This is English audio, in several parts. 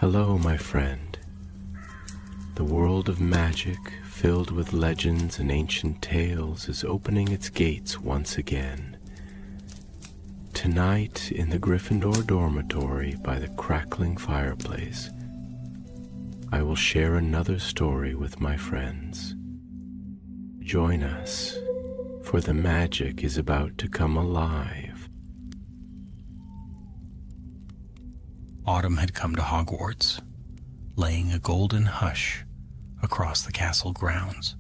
Hello, my friend. The world of magic, filled with legends and ancient tales, is opening its gates once again. Tonight, in the Gryffindor dormitory by the crackling fireplace, I will share another story with my friends. Join us, for the magic is about to come alive. Autumn had come to Hogwarts, laying a golden hush across the castle grounds.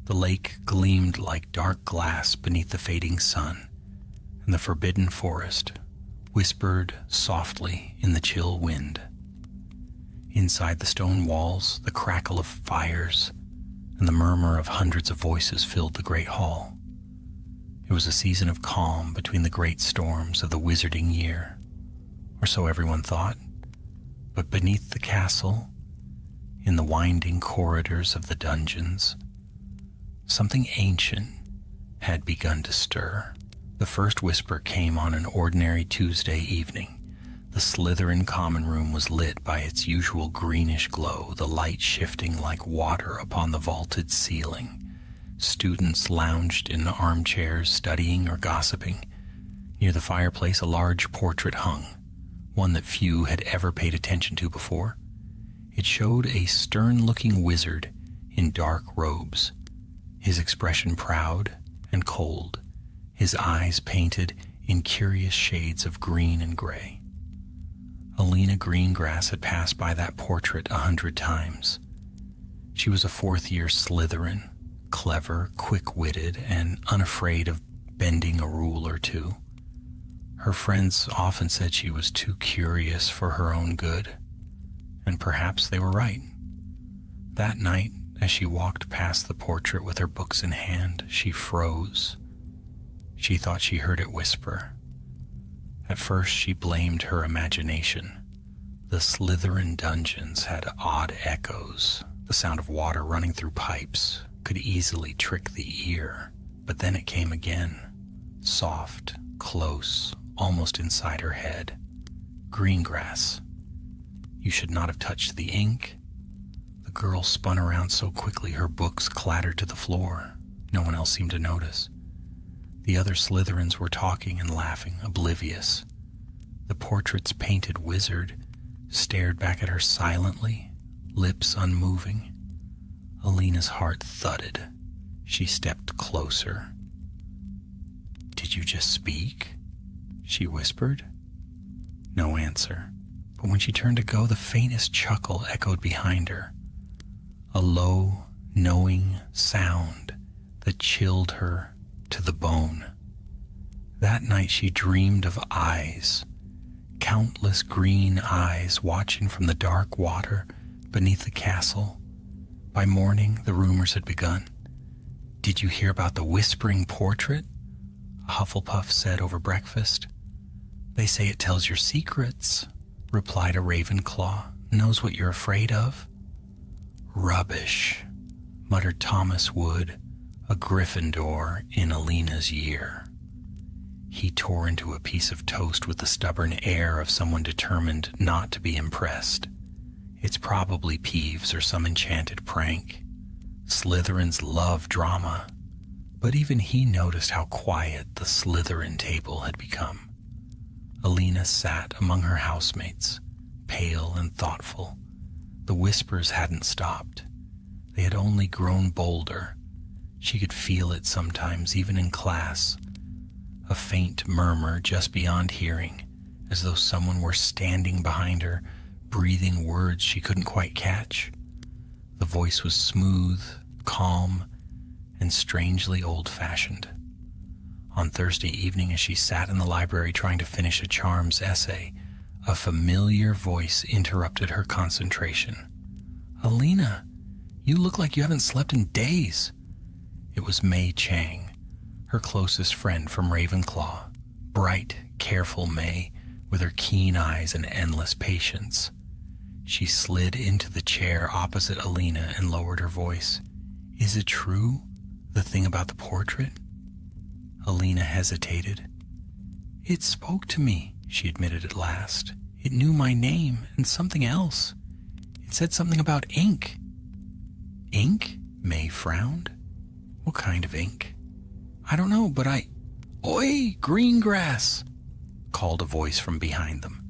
The lake gleamed like dark glass beneath the fading sun, and the forbidden forest whispered softly in the chill wind. Inside the stone walls, the crackle of fires and the murmur of hundreds of voices filled the great hall. It was a season of calm between the great storms of the wizarding year, or so everyone thought. But beneath the castle, in the winding corridors of the dungeons, something ancient had begun to stir. The first whisper came on an ordinary Tuesday evening. The Slytherin common room was lit by its usual greenish glow, the light shifting like water upon the vaulted ceiling. Students lounged in armchairs, studying or gossiping. Near the fireplace, a large portrait hung, one that few had ever paid attention to before. It showed a stern-looking wizard in dark robes, his expression proud and cold, his eyes painted in curious shades of green and gray. Alina Greengrass had passed by that portrait 100 times. She was a fourth-year Slytherin, clever, quick-witted, and unafraid of bending a rule or two. Her friends often said she was too curious for her own good, and perhaps they were right. That night, as she walked past the portrait with her books in hand, she froze. She thought she heard it whisper. At first, she blamed her imagination. The Slytherin dungeons had odd echoes. The sound of water running through pipes could easily trick the ear. But then it came again, soft, close, almost inside her head. Greengrass, you should not have touched the ink. The girl spun around so quickly her books clattered to the floor. No one else seemed to notice. The other Slytherins were talking and laughing, oblivious. The portrait's painted wizard stared back at her silently, lips unmoving. Alina's heart thudded. She stepped closer. "Did you just speak?" she whispered. No answer. But when she turned to go, the faintest chuckle echoed behind her. A low, knowing sound that chilled her to the bone. That night she dreamed of eyes, countless green eyes watching from the dark water beneath the castle. By morning, the rumors had begun. "Did you hear about the whispering portrait?" a Hufflepuff said over breakfast. "They say it tells your secrets," replied a Ravenclaw. "Knows what you're afraid of." "Rubbish," muttered Thomas Wood, a Gryffindor in Alina's year. He tore into a piece of toast with the stubborn air of someone determined not to be impressed. "It's probably Peeves or some enchanted prank. Slytherins love drama." But even he noticed how quiet the Slytherin table had become. Alina sat among her housemates, pale and thoughtful. The whispers hadn't stopped. They had only grown bolder. She could feel it sometimes, even in class. A faint murmur just beyond hearing, as though someone were standing behind her, breathing words she couldn't quite catch. The voice was smooth, calm, and strangely old-fashioned. On Thursday evening, as she sat in the library trying to finish a charms essay, a familiar voice interrupted her concentration. "Alina, you look like you haven't slept in days." It was May Chang, her closest friend from Ravenclaw. Bright, careful May, with her keen eyes and endless patience. She slid into the chair opposite Alina and lowered her voice. "Is it true, the thing about the portrait?" Alina hesitated. "It spoke to me," she admitted at last. It knew my name and something else. It said something about ink. Ink? May frowned. What kind of ink? I don't know, but Oi, green grass, called a voice from behind them.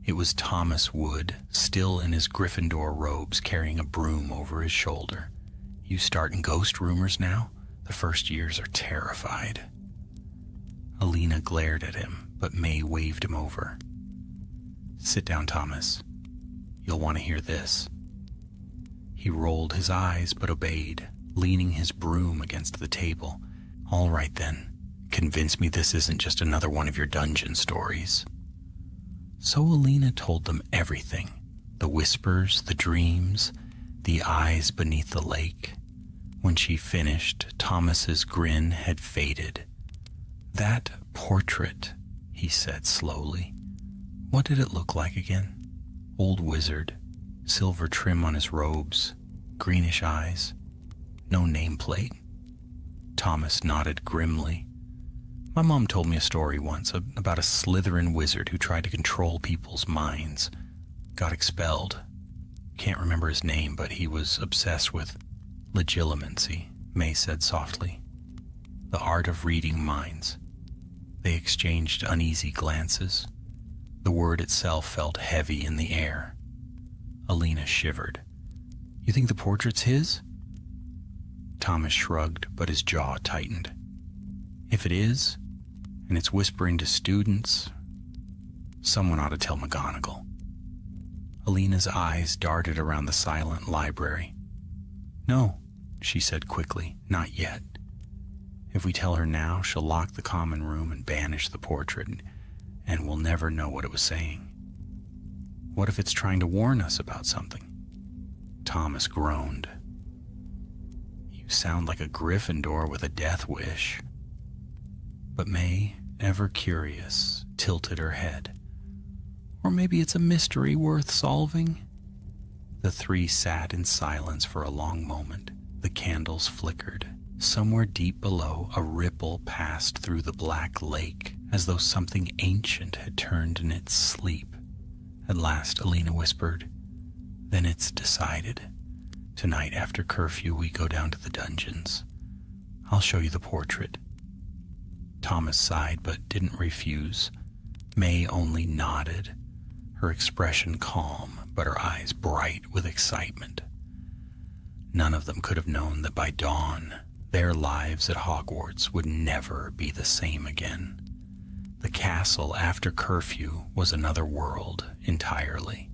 It was Thomas Wood, still in his Gryffindor robes, carrying a broom over his shoulder. You starting ghost rumors now? The first years are terrified. Alina glared at him, but May waved him over. Sit down, Thomas. You'll want to hear this. He rolled his eyes but obeyed, leaning his broom against the table. All right then, convince me this isn't just another one of your dungeon stories. So Alina told them everything. The whispers, the dreams, the eyes beneath the lake. When she finished, Thomas's grin had faded. That portrait, he said slowly. What did it look like again? Old wizard, silver trim on his robes, greenish eyes, no nameplate. Thomas nodded grimly. My mom told me a story once about a Slytherin wizard who tried to control people's minds. Got expelled. Can't remember his name, but he was obsessed with legilimency, May said softly. The art of reading minds. They exchanged uneasy glances. The word itself felt heavy in the air. Alina shivered. You think the portrait's his? Thomas shrugged, but his jaw tightened. If it is, and it's whispering to students, someone ought to tell McGonagall. Alina's eyes darted around the silent library. No, she said quickly, not yet. If we tell her now, she'll lock the common room and banish the portrait, and we'll never know what it was saying. What if it's trying to warn us about something? Thomas groaned. You sound like a Gryffindor with a death wish. But May, ever curious, tilted her head. Or maybe it's a mystery worth solving? The three sat in silence for a long moment. The candles flickered. Somewhere deep below, a ripple passed through the black lake, as though something ancient had turned in its sleep. At last, Alina whispered, Then it's decided. Tonight after curfew, we go down to the dungeons. I'll show you the portrait. Thomas sighed but didn't refuse. May only nodded, her expression calm, but her eyes bright with excitement. None of them could have known that by dawn, their lives at Hogwarts would never be the same again. The castle after curfew was another world entirely.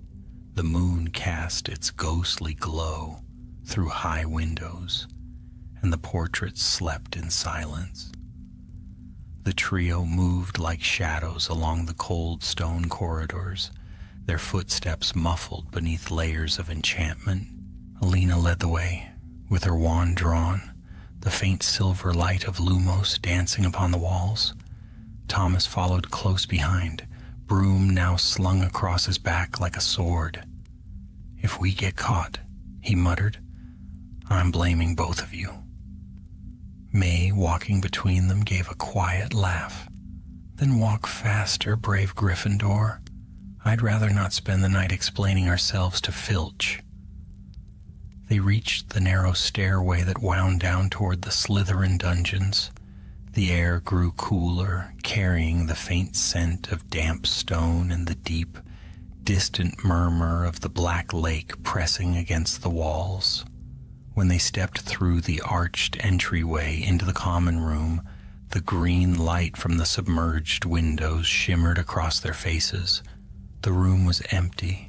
The moon cast its ghostly glow through high windows, and the portraits slept in silence. The trio moved like shadows along the cold stone corridors, their footsteps muffled beneath layers of enchantment. Alina led the way, with her wand drawn, the faint silver light of Lumos dancing upon the walls. Thomas followed close behind, broom now slung across his back like a sword. If we get caught, he muttered, I'm blaming both of you. May, walking between them, gave a quiet laugh. Then walk faster, brave Gryffindor. I'd rather not spend the night explaining ourselves to Filch. They reached the narrow stairway that wound down toward the Slytherin dungeons. The air grew cooler, carrying the faint scent of damp stone and the deep, distant murmur of the black lake pressing against the walls. When they stepped through the arched entryway into the common room, the green light from the submerged windows shimmered across their faces. The room was empty,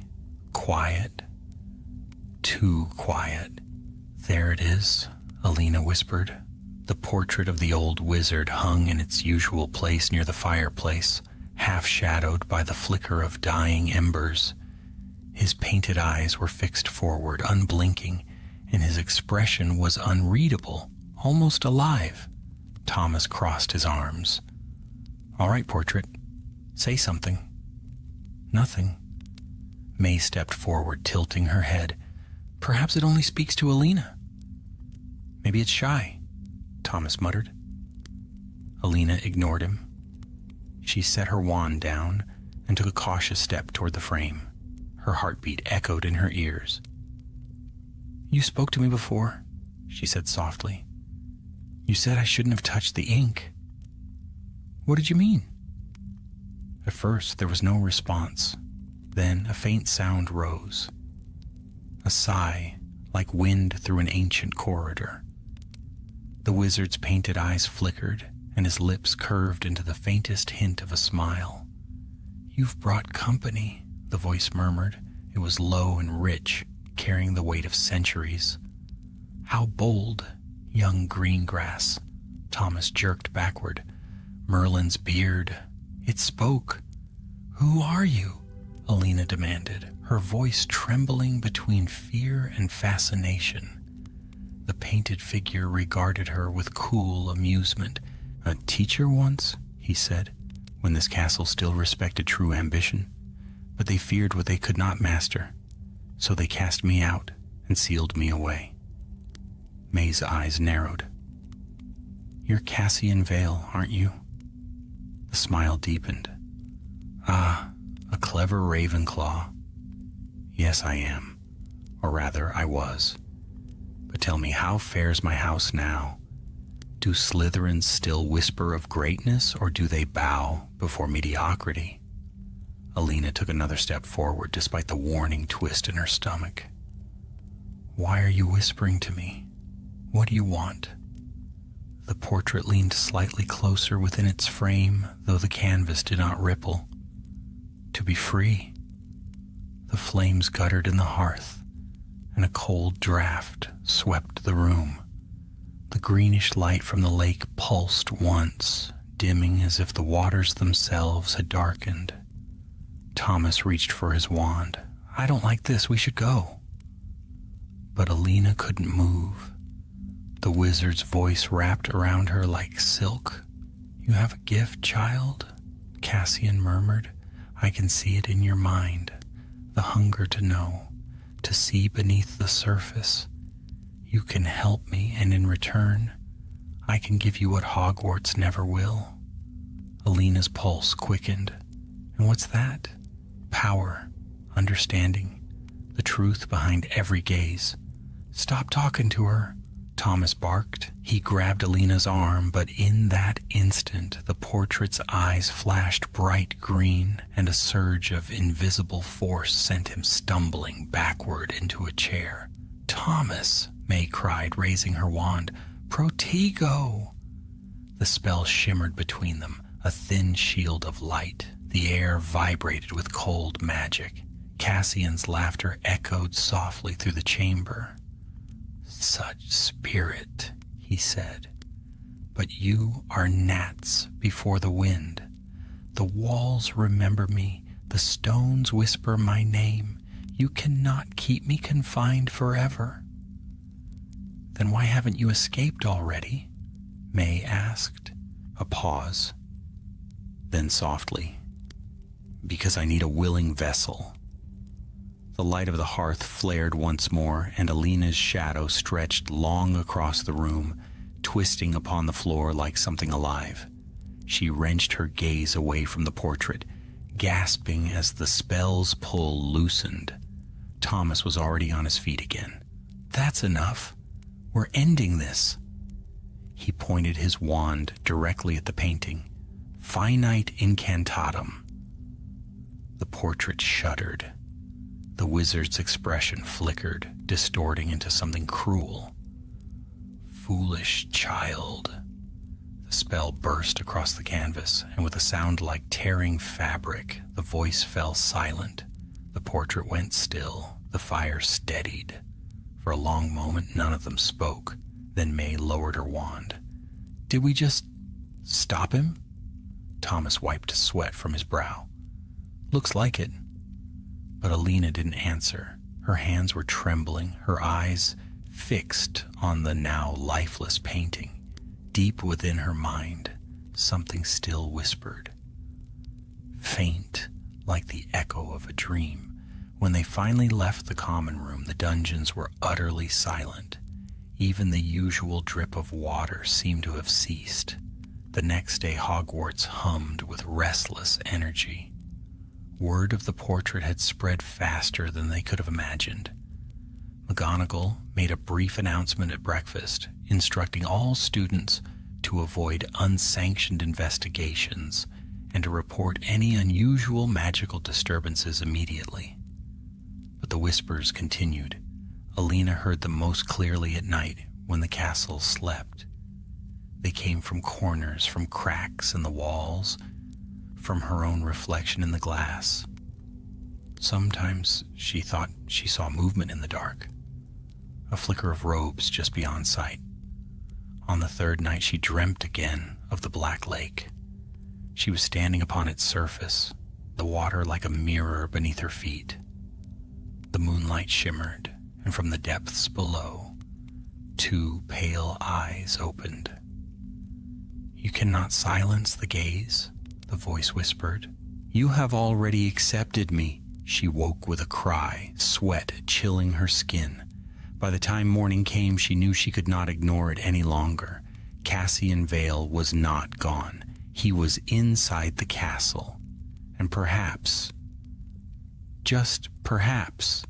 quiet. Too quiet. There it is, Alina whispered. The portrait of the old wizard hung in its usual place near the fireplace, half-shadowed by the flicker of dying embers. His painted eyes were fixed forward, unblinking, and his expression was unreadable, almost alive. Thomas crossed his arms. All right, portrait. Say something. Nothing. May stepped forward, tilting her head. Perhaps it only speaks to Alina. Maybe it's shy, Thomas muttered. Alina ignored him. She set her wand down and took a cautious step toward the frame. Her heartbeat echoed in her ears. "You spoke to me before," she said softly. "You said I shouldn't have touched the ink." "What did you mean?" At first, there was no response. Then a faint sound rose. A sigh, like wind through an ancient corridor. The wizard's painted eyes flickered, and his lips curved into the faintest hint of a smile. "You've brought company," the voice murmured. It was low and rich, carrying the weight of centuries. "How bold, young green grass." Thomas jerked backward. Merlin's beard. It spoke. "Who are you?" Alina demanded, her voice trembling between fear and fascination. The painted figure regarded her with cool amusement. "A teacher once," he said, "when this castle still respected true ambition. But they feared what they could not master, so they cast me out and sealed me away." May's eyes narrowed. "You're Cassian Vale, aren't you?" The smile deepened. "Ah, a clever Ravenclaw. Yes, I am. Or rather, I was. But tell me, how fares my house now? Do Slytherins still whisper of greatness, or do they bow before mediocrity?" Alina took another step forward, despite the warning twist in her stomach. "Why are you whispering to me? What do you want?" The portrait leaned slightly closer within its frame, though the canvas did not ripple. "To be free." The flames guttered in the hearth, and a cold draft swept the room. The greenish light from the lake pulsed once, dimming as if the waters themselves had darkened. Thomas reached for his wand. "I don't like this, we should go." But Alina couldn't move. The wizard's voice wrapped around her like silk. "You have a gift, child," Cassian murmured. "I can see it in your mind. The hunger to know, to see beneath the surface. You can help me, and in return, I can give you what Hogwarts never will." Alina's pulse quickened. "And what's that?" "Power, understanding, the truth behind every gaze." "Stop talking to her," Thomas barked. He grabbed Alina's arm, but in that instant, the portrait's eyes flashed bright green, and a surge of invisible force sent him stumbling backward into a chair. "Thomas," May cried, raising her wand. "Protego!" The spell shimmered between them, a thin shield of light. The air vibrated with cold magic. Cassian's laughter echoed softly through the chamber. "Such spirit," he said. "But you are gnats before the wind. The walls remember me, the stones whisper my name. You cannot keep me confined forever." "Then why haven't you escaped already?" May asked. A pause. Then softly, "Because I need a willing vessel." The light of the hearth flared once more, and Alina's shadow stretched long across the room, twisting upon the floor like something alive. She wrenched her gaze away from the portrait, gasping as the spell's pull loosened. Thomas was already on his feet again. "That's enough. We're ending this." He pointed his wand directly at the painting. "Finite incantatum." The portrait shuddered. The wizard's expression flickered, distorting into something cruel. "Foolish child." The spell burst across the canvas, and with a sound like tearing fabric, the voice fell silent. The portrait went still. The fire steadied. For a long moment, none of them spoke. Then May lowered her wand. "Did we just stop him?" Thomas wiped sweat from his brow. "Looks like it." But Alina didn't answer. Her hands were trembling, her eyes fixed on the now lifeless painting. Deep within her mind, something still whispered. Faint, like the echo of a dream. When they finally left the common room, the dungeons were utterly silent. Even the usual drip of water seemed to have ceased. The next day, Hogwarts hummed with restless energy. Word of the portrait had spread faster than they could have imagined. McGonagall made a brief announcement at breakfast, instructing all students to avoid unsanctioned investigations and to report any unusual magical disturbances immediately. But the whispers continued. Alina heard them most clearly at night when the castle slept. They came from corners, from cracks in the walls, from her own reflection in the glass. Sometimes she thought she saw movement in the dark, a flicker of robes just beyond sight. On the third night, she dreamt again of the Black Lake. She was standing upon its surface, the water like a mirror beneath her feet. The moonlight shimmered, and from the depths below, two pale eyes opened. "You cannot silence the gaze," the voice whispered. "You have already accepted me." She woke with a cry, sweat chilling her skin. By the time morning came, she knew she could not ignore it any longer. Cassian Vale was not gone. He was inside the castle. And perhaps, just perhaps,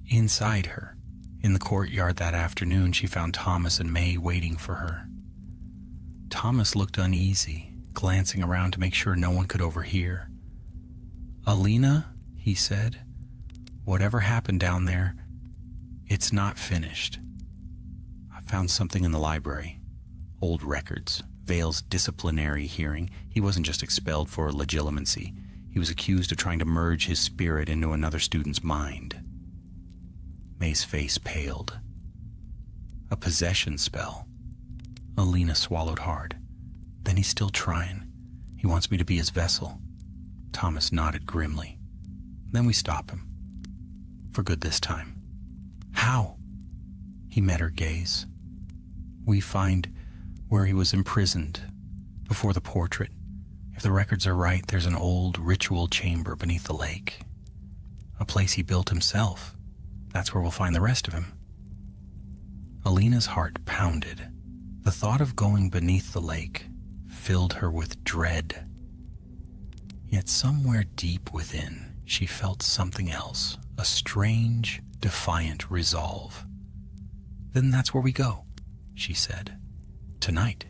inside her. In the courtyard that afternoon, she found Thomas and May waiting for her. Thomas looked uneasy, glancing around to make sure no one could overhear. "Alina," he said, "whatever happened down there, it's not finished. I found something in the library. Old records. Vale's disciplinary hearing. He wasn't just expelled for legitimacy. He was accused of trying to merge his spirit into another student's mind." May's face paled. "A possession spell." Alina swallowed hard. "Then he's still trying. He wants me to be his vessel." Thomas nodded grimly. "Then we stop him. For good this time." "How?" He met her gaze. "We find where he was imprisoned, before the portrait. If the records are right, there's an old ritual chamber beneath the lake. A place he built himself. That's where we'll find the rest of him." Alina's heart pounded. The thought of going beneath the lake filled her with dread. Yet somewhere deep within, she felt something else, a strange, defiant resolve. "Then that's where we go," she said. "Tonight."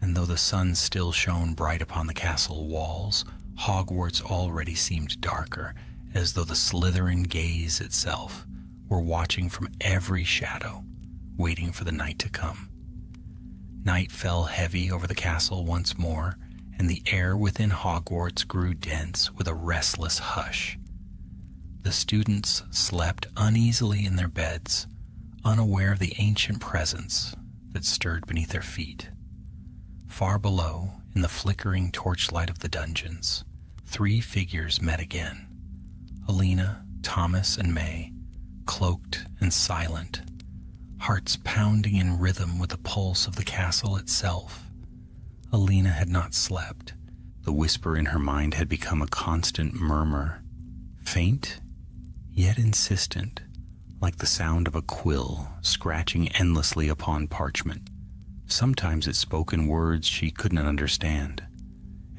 And though the sun still shone bright upon the castle walls, Hogwarts already seemed darker, as though the Slytherin gaze itself were watching from every shadow, waiting for the night to come. Night fell heavy over the castle once more, and the air within Hogwarts grew dense with a restless hush. The students slept uneasily in their beds, unaware of the ancient presence that stirred beneath their feet. Far below, in the flickering torchlight of the dungeons, three figures met again. Alina, Thomas, and May, cloaked and silent, hearts pounding in rhythm with the pulse of the castle itself. Alina had not slept. The whisper in her mind had become a constant murmur, faint yet insistent, like the sound of a quill scratching endlessly upon parchment. Sometimes it spoke in words she could not understand,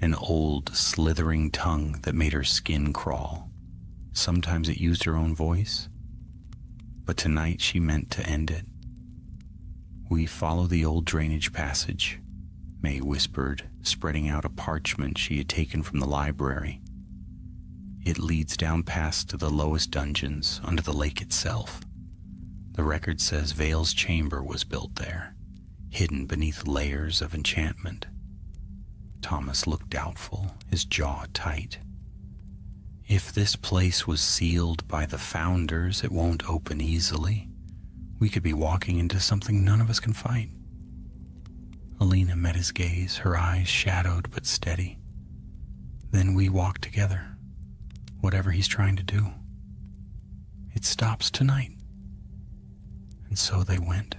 an old, slithering tongue that made her skin crawl. Sometimes it used her own voice, but tonight she meant to end it. "We follow the old drainage passage," May whispered, spreading out a parchment she had taken from the library. "It leads down past to the lowest dungeons, under the lake itself. The record says Vale's chamber was built there, hidden beneath layers of enchantment." Thomas looked doubtful, his jaw tight. "If this place was sealed by the founders, it won't open easily. We could be walking into something none of us can fight." Alina met his gaze, her eyes shadowed but steady. "Then we walk together, whatever he's trying to do. It stops tonight." And so they went.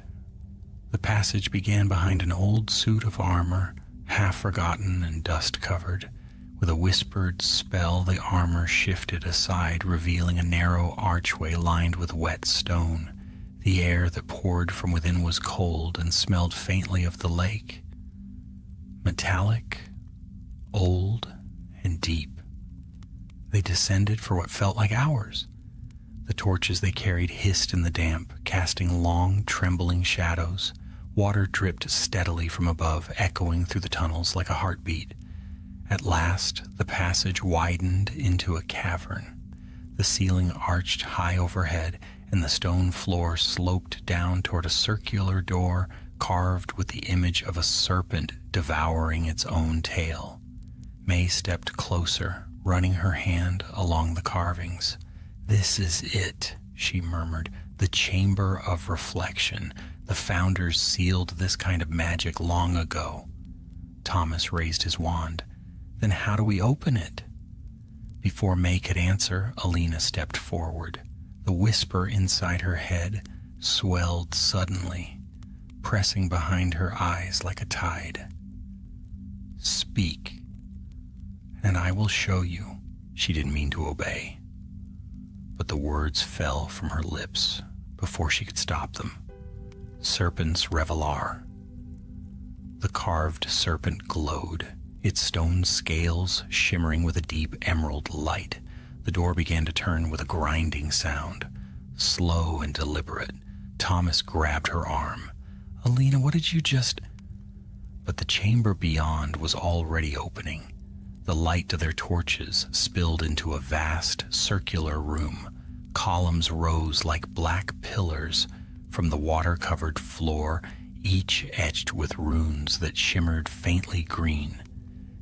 The passage began behind an old suit of armor, half forgotten and dust-covered. With a whispered spell, the armor shifted aside, revealing a narrow archway lined with wet stone. The air that poured from within was cold and smelled faintly of the lake. Metallic, old, and deep. They descended for what felt like hours. The torches they carried hissed in the damp, casting long, trembling shadows. Water dripped steadily from above, echoing through the tunnels like a heartbeat. At last, the passage widened into a cavern. The ceiling arched high overhead, and the stone floor sloped down toward a circular door carved with the image of a serpent devouring its own tail. May stepped closer, running her hand along the carvings. "This is it," she murmured, "the chamber of reflection. The founders sealed this kind of magic long ago." Thomas raised his wand. "Then how do we open it?" Before May could answer, Alina stepped forward. The whisper inside her head swelled suddenly, pressing behind her eyes like a tide. "Speak, and I will show you." She didn't mean to obey, but the words fell from her lips before she could stop them. Serpent's Revelar. The carved serpent glowed, its stone scales shimmering with a deep emerald light. The door began to turn with a grinding sound. Slow and deliberate, Thomas grabbed her arm. "Alina, what did you just—" But the chamber beyond was already opening. The light of their torches spilled into a vast, circular room. Columns rose like black pillars from the water-covered floor, each etched with runes that shimmered faintly green.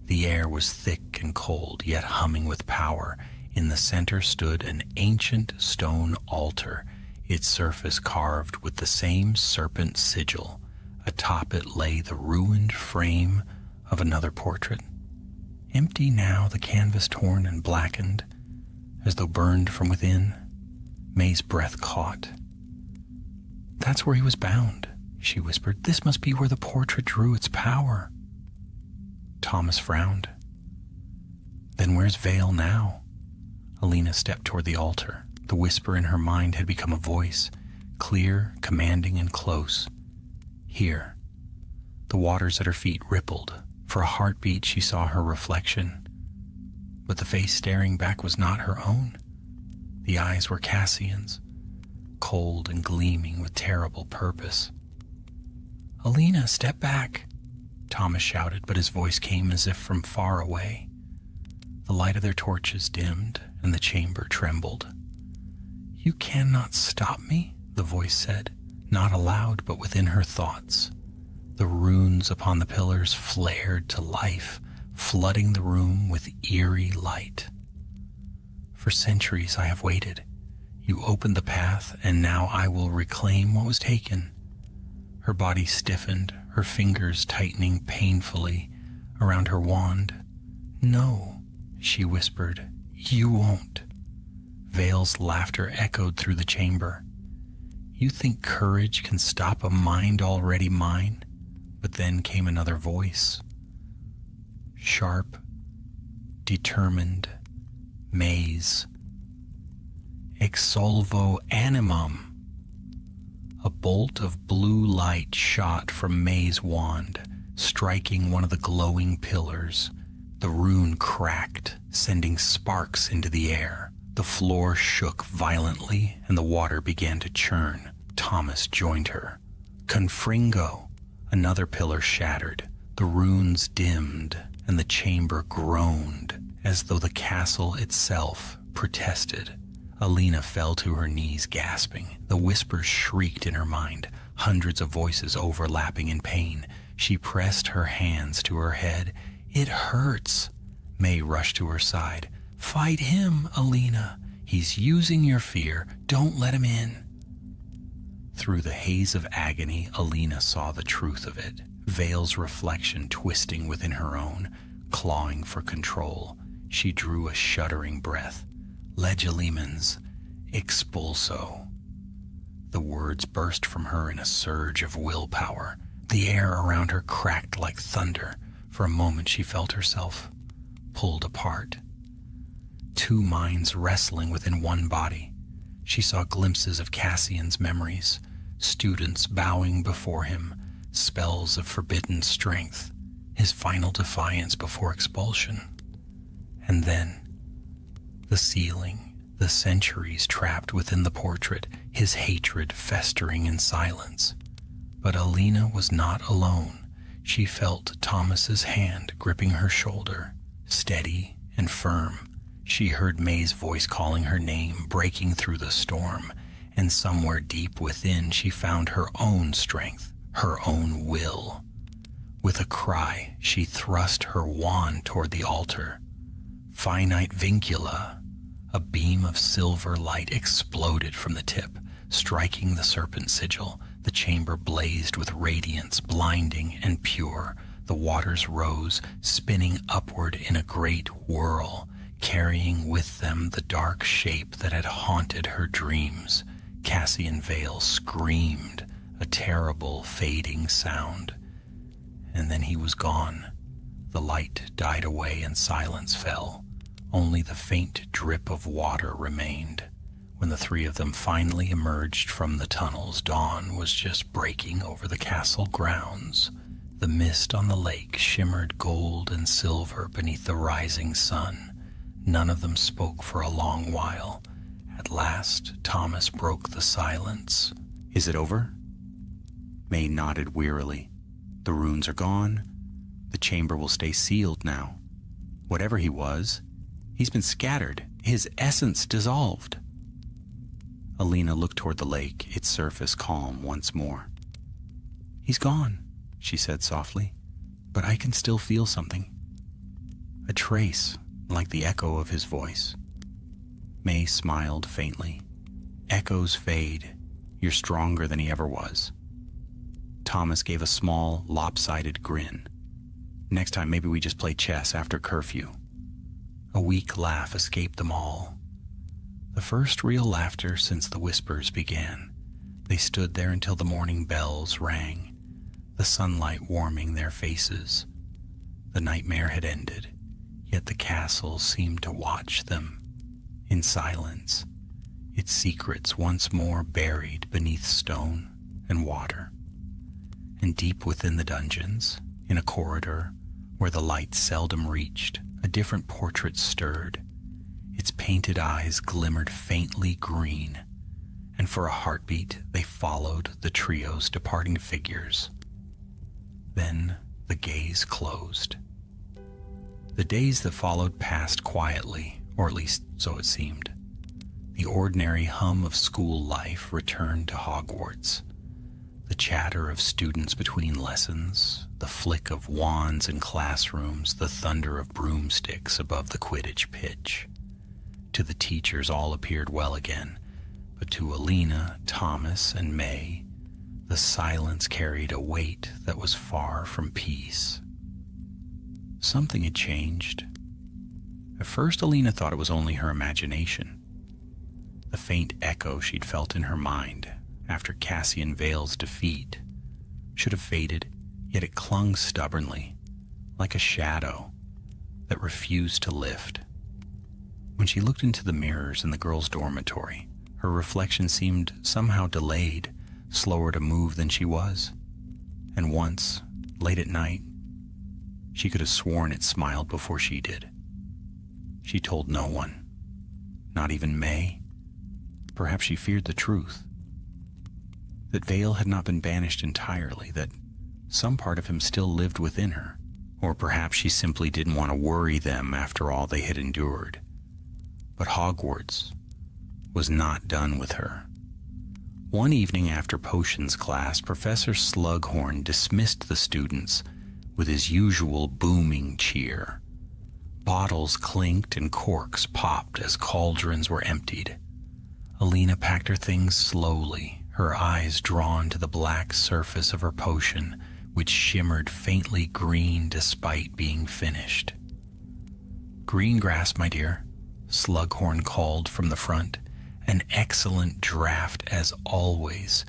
The air was thick and cold, yet humming with power. In the center stood an ancient stone altar, its surface carved with the same serpent sigil. Atop it lay the ruined frame of another portrait. Empty now, the canvas torn and blackened, as though burned from within. May's breath caught. "That's where he was bound," she whispered. "This must be where the portrait drew its power." Thomas frowned. "Then where's Vale now?" Alina stepped toward the altar. The whisper in her mind had become a voice, clear, commanding, and close. "Here." The waters at her feet rippled. For a heartbeat, she saw her reflection. But the face staring back was not her own. The eyes were Cassian's, cold and gleaming with terrible purpose. "Alina, step back," Thomas shouted, but his voice came as if from far away. The light of their torches dimmed, and the chamber trembled. "You cannot stop me," the voice said, not aloud, but within her thoughts. The runes upon the pillars flared to life, flooding the room with eerie light. "For centuries I have waited. You opened the path, and now I will reclaim what was taken." Her body stiffened, her fingers tightening painfully around her wand. "No," she whispered, "you won't." Vale's laughter echoed through the chamber. "You think courage can stop a mind already mine?" But then came another voice. Sharp, determined, May's. "Exsolvo animum." A bolt of blue light shot from May's wand, striking one of the glowing pillars. The rune cracked, sending sparks into the air. The floor shook violently, and the water began to churn. Thomas joined her. "Confringo." Another pillar shattered. The runes dimmed, and the chamber groaned, as though the castle itself protested. Alina fell to her knees, gasping. The whispers shrieked in her mind, hundreds of voices overlapping in pain. She pressed her hands to her head. "It hurts." May rushed to her side. "Fight him, Alina. He's using your fear. Don't let him in." Through the haze of agony, Alina saw the truth of it. Vale's reflection twisting within her own, clawing for control. She drew a shuddering breath. "Legilimens, expulso." The words burst from her in a surge of willpower. The air around her cracked like thunder. For a moment she felt herself pulled apart. Two minds wrestling within one body. She saw glimpses of Cassian's memories, students bowing before him, spells of forbidden strength, his final defiance before expulsion. And then, The ceiling, the centuries trapped within the portrait, his hatred festering in silence. But Alina was not alone. She felt Thomas's hand gripping her shoulder, steady and firm. She heard May's voice calling her name, breaking through the storm, and somewhere deep within she found her own strength, her own will. With a cry, she thrust her wand toward the altar. Finite vincula. A beam of silver light exploded from the tip, striking the serpent sigil. The chamber blazed with radiance, blinding and pure. The waters rose, spinning upward in a great whirl, carrying with them the dark shape that had haunted her dreams. Cassian Vale screamed, a terrible, fading sound. And then he was gone. The light died away and silence fell. Only the faint drip of water remained. When the three of them finally emerged from the tunnels, dawn was just breaking over the castle grounds. The mist on the lake shimmered gold and silver beneath the rising sun. None of them spoke for a long while. At last, Thomas broke the silence. "Is it over?" May nodded wearily. "The runes are gone. The chamber will stay sealed now. Whatever he was, he's been scattered, his essence dissolved." Alina looked toward the lake, its surface calm once more. "He's gone," she said softly, "but I can still feel something. A trace, like the echo of his voice." May smiled faintly. "Echoes fade. You're stronger than he ever was." Thomas gave a small, lopsided grin. "Next time, maybe we just play chess after curfew." A weak laugh escaped them all. The first real laughter since the whispers began. They stood there until the morning bells rang, the sunlight warming their faces. The nightmare had ended, yet the castle seemed to watch them in silence, its secrets once more buried beneath stone and water. And deep within the dungeons, in a corridor where the light seldom reached, a different portrait stirred. Its painted eyes glimmered faintly green, and for a heartbeat they followed the trio's departing figures. Then the gaze closed. The days that followed passed quietly, or at least so it seemed. The ordinary hum of school life returned to Hogwarts. The chatter of students between lessons, the flick of wands in classrooms, the thunder of broomsticks above the Quidditch pitch. To the teachers all appeared well again, but to Alina, Thomas, and May, the silence carried a weight that was far from peace. Something had changed. At first, Alina thought it was only her imagination. The faint echo she'd felt in her mind after Cassian Vale's defeat should have faded, yet it clung stubbornly, like a shadow that refused to lift. When she looked into the mirrors in the girls' dormitory, her reflection seemed somehow delayed, slower to move than she was. And once, late at night, she could have sworn it smiled before she did. She told no one, not even May. Perhaps she feared the truth. That Vale had not been banished entirely, that some part of him still lived within her. Or perhaps she simply didn't want to worry them after all they had endured. But Hogwarts was not done with her. One evening after potions class, Professor Slughorn dismissed the students with his usual booming cheer. Bottles clinked and corks popped as cauldrons were emptied. Alina packed her things slowly, her eyes drawn to the black surface of her potion, which shimmered faintly green despite being finished. "Green grass, my dear," Slughorn called from the front. "An excellent draft as always.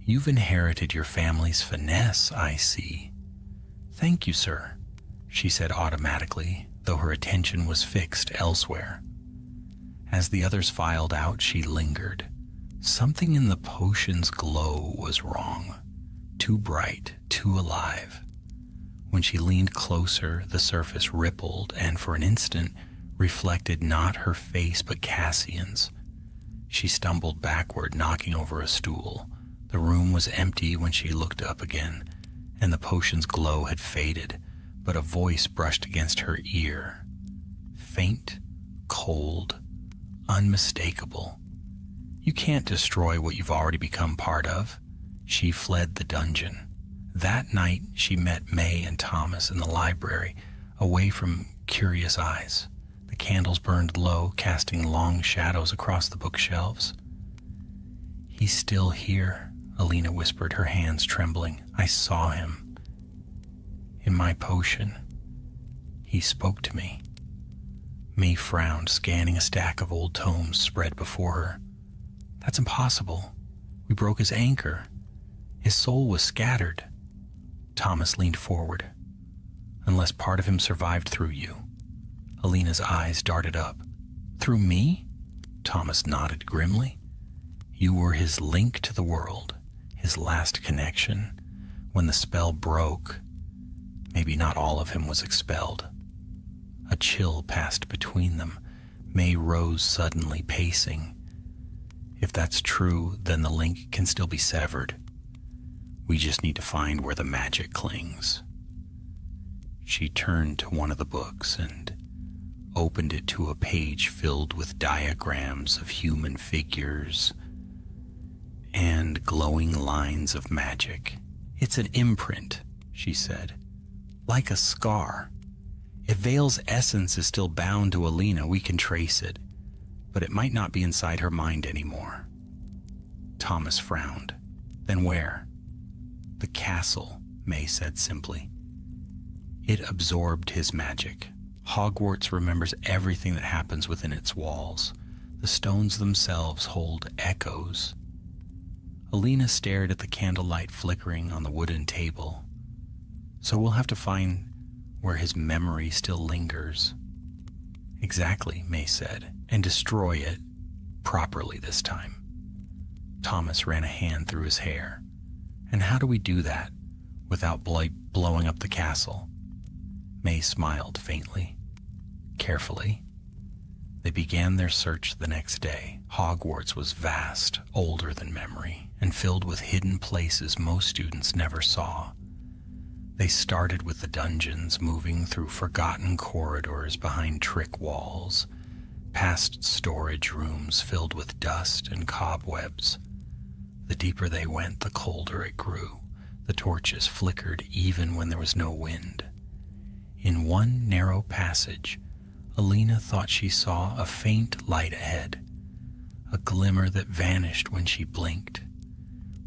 You've inherited your family's finesse, I see." "Thank you, sir," she said automatically, though her attention was fixed elsewhere. As the others filed out, she lingered. Something in the potion's glow was wrong. Too bright, too alive. When she leaned closer, the surface rippled and for an instant reflected not her face but Cassian's. She stumbled backward, knocking over a stool. The room was empty when she looked up again, and the potion's glow had faded, but a voice brushed against her ear. Faint, cold, unmistakable. You can't destroy what you've already become part of. She fled the dungeon. That night, she met May and Thomas in the library, away from curious eyes. The candles burned low, casting long shadows across the bookshelves. "He's still here," Alina whispered, her hands trembling. "I saw him. In my potion. He spoke to me." May frowned, scanning a stack of old tomes spread before her. "That's impossible. We broke his anchor. His soul was scattered." Thomas leaned forward. "Unless part of him survived through you." Alina's eyes darted up. "Through me?" Thomas nodded grimly. "You were his link to the world, his last connection. When the spell broke, maybe not all of him was expelled." A chill passed between them. May rose suddenly, pacing. "If that's true, then the link can still be severed. We just need to find where the magic clings." She turned to one of the books and opened it to a page filled with diagrams of human figures and glowing lines of magic. "It's an imprint," she said, "like a scar. If Vale's essence is still bound to Alina, we can trace it, but it might not be inside her mind anymore." Thomas frowned. "Then where?" "The castle," May said simply. "It absorbed his magic. Hogwarts remembers everything that happens within its walls. The stones themselves hold echoes." Alina stared at the candlelight flickering on the wooden table. "So we'll have to find where his memory still lingers." "Exactly," May said, "and destroy it properly this time." Thomas ran a hand through his hair. "And how do we do that without blowing up the castle?" May smiled faintly. "Carefully." They began their search the next day. Hogwarts was vast, older than memory, and filled with hidden places most students never saw. They started with the dungeons, moving through forgotten corridors behind trick walls, past storage rooms filled with dust and cobwebs. The deeper they went, the colder it grew. The torches flickered even when there was no wind. In one narrow passage, Alina thought she saw a faint light ahead, a glimmer that vanished when she blinked.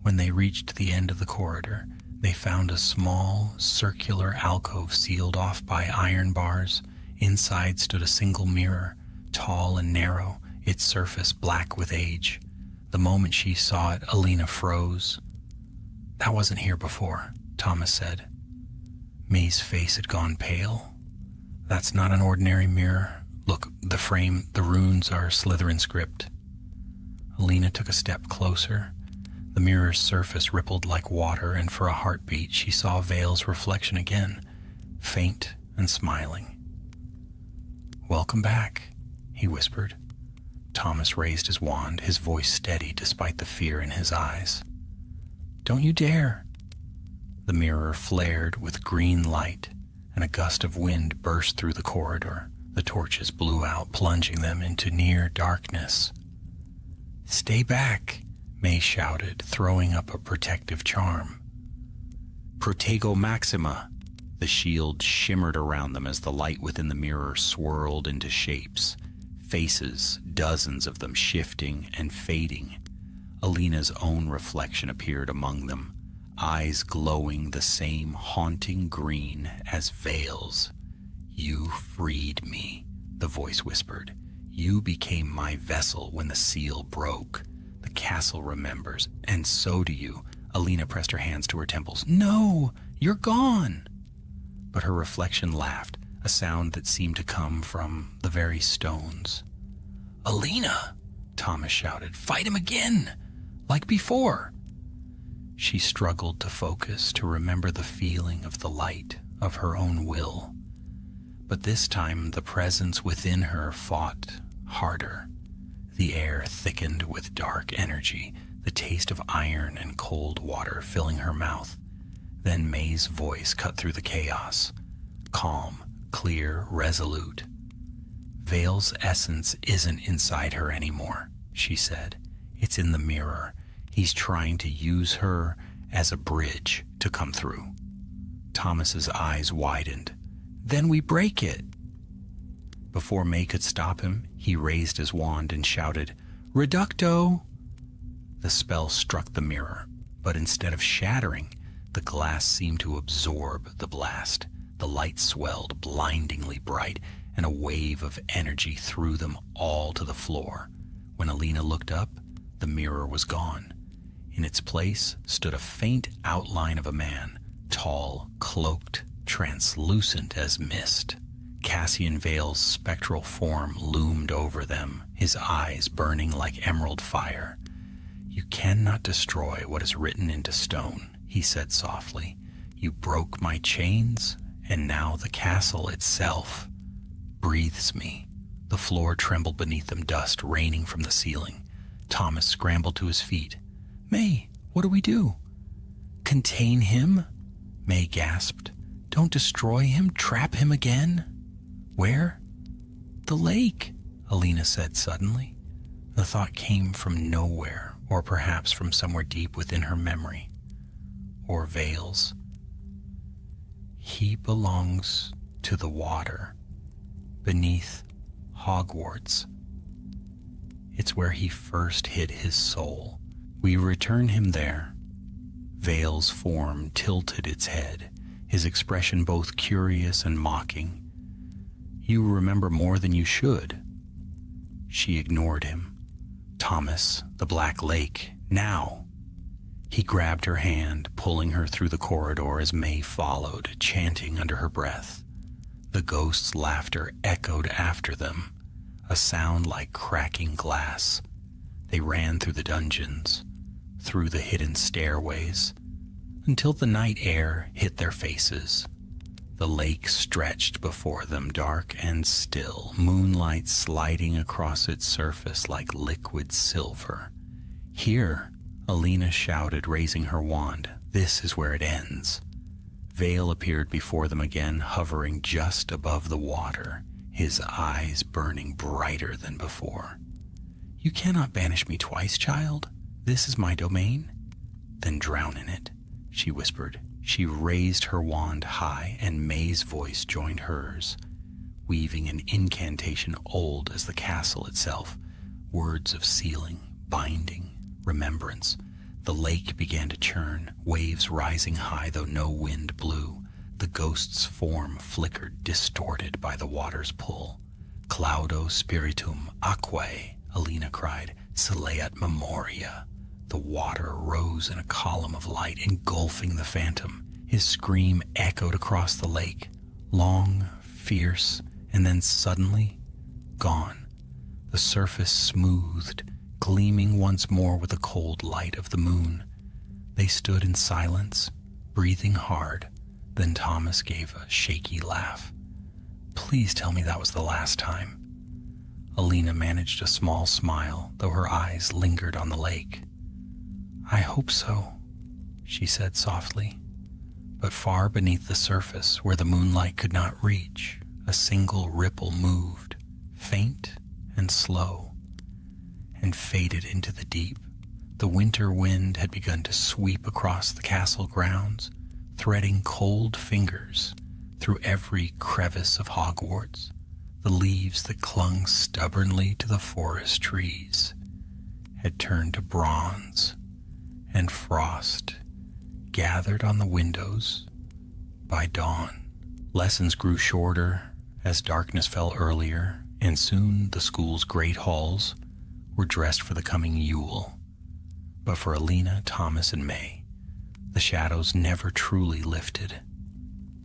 When they reached the end of the corridor, they found a small, circular alcove sealed off by iron bars. Inside stood a single mirror, tall and narrow, its surface black with age. The moment she saw it, Alina froze. "That wasn't here before," Thomas said. May's face had gone pale. "That's not an ordinary mirror. Look, the frame, the runes are Slytherin script." Alina took a step closer. The mirror's surface rippled like water, and for a heartbeat she saw Vale's reflection again, faint and smiling. "Welcome back," he whispered. Thomas raised his wand, his voice steady despite the fear in his eyes. "Don't you dare!" The mirror flared with green light, and a gust of wind burst through the corridor. The torches blew out, plunging them into near darkness. "Stay back," May shouted, throwing up a protective charm. "Protego Maxima!" The shield shimmered around them as the light within the mirror swirled into shapes. Faces, dozens of them shifting and fading. Alina's own reflection appeared among them, eyes glowing the same haunting green as Vale's. "You freed me," the voice whispered. "You became my vessel when the seal broke. The castle remembers, and so do you." Alina pressed her hands to her temples. "No, you're gone." But her reflection laughed, a sound that seemed to come from the very stones. "Alina!" Thomas shouted. "Fight him again, like before." She struggled to focus, to remember the feeling of the light, of her own will. But this time the presence within her fought harder. The air thickened with dark energy, the taste of iron and cold water filling her mouth. Then May's voice cut through the chaos, calm, clear, resolute. Vale's essence isn't inside her anymore, she said. It's in the mirror. He's trying to use her as a bridge to come through. Thomas's eyes widened. Then we break it. Before May could stop him, he raised his wand and shouted, "Reducto!" The spell struck the mirror, but instead of shattering, the glass seemed to absorb the blast. The light swelled blindingly bright, and a wave of energy threw them all to the floor. When Alina looked up, the mirror was gone. In its place stood a faint outline of a man, tall, cloaked, translucent as mist. Cassian Vale's spectral form loomed over them, his eyes burning like emerald fire. "You cannot destroy what is written into stone," he said softly. "You broke my chains, and now the castle itself breathes me." The floor trembled beneath them, dust raining from the ceiling. Thomas scrambled to his feet. "May, what do we do?" "Contain him?" May gasped. "Don't destroy him, trap him again." "Where?" "The lake," Alina said suddenly. The thought came from nowhere, or perhaps from somewhere deep within her memory. Or Vale's. "He belongs to the water, beneath Hogwarts. It's where he first hid his soul. We return him there." Vale's form tilted its head, his expression both curious and mocking. "You remember more than you should." She ignored him. "Thomas, the Black Lake, now!" He grabbed her hand, pulling her through the corridor as May followed, chanting under her breath. The ghost's laughter echoed after them, a sound like cracking glass. They ran through the dungeons, through the hidden stairways, until the night air hit their faces. The lake stretched before them, dark and still, moonlight sliding across its surface like liquid silver. "Here," Alina shouted, raising her wand. "This is where it ends." Vale appeared before them again, hovering just above the water, his eyes burning brighter than before. "You cannot banish me twice, child. This is my domain." "Then drown in it," she whispered. She raised her wand high, and May's voice joined hers, weaving an incantation old as the castle itself, words of sealing, binding, remembrance. The lake began to churn, waves rising high though no wind blew. The ghost's form flickered, distorted by the water's pull. "Claudo spiritum aquae," Alina cried, "sileat memoria." The water rose in a column of light, engulfing the phantom. His scream echoed across the lake, long, fierce, and then suddenly gone. The surface smoothed, gleaming once more with the cold light of the moon. They stood in silence, breathing hard. Then Thomas gave a shaky laugh. "Please tell me that was the last time." Alina managed a small smile, though her eyes lingered on the lake. "I hope so," she said softly. But far beneath the surface, where the moonlight could not reach, a single ripple moved, faint and slow, and faded into the deep. The winter wind had begun to sweep across the castle grounds, threading cold fingers through every crevice of Hogwarts. The leaves that clung stubbornly to the forest trees had turned to bronze, and frost gathered on the windows by dawn. Lessons grew shorter as darkness fell earlier, and soon the school's great halls were dressed for the coming Yule. But for Alina, Thomas, and May, the shadows never truly lifted.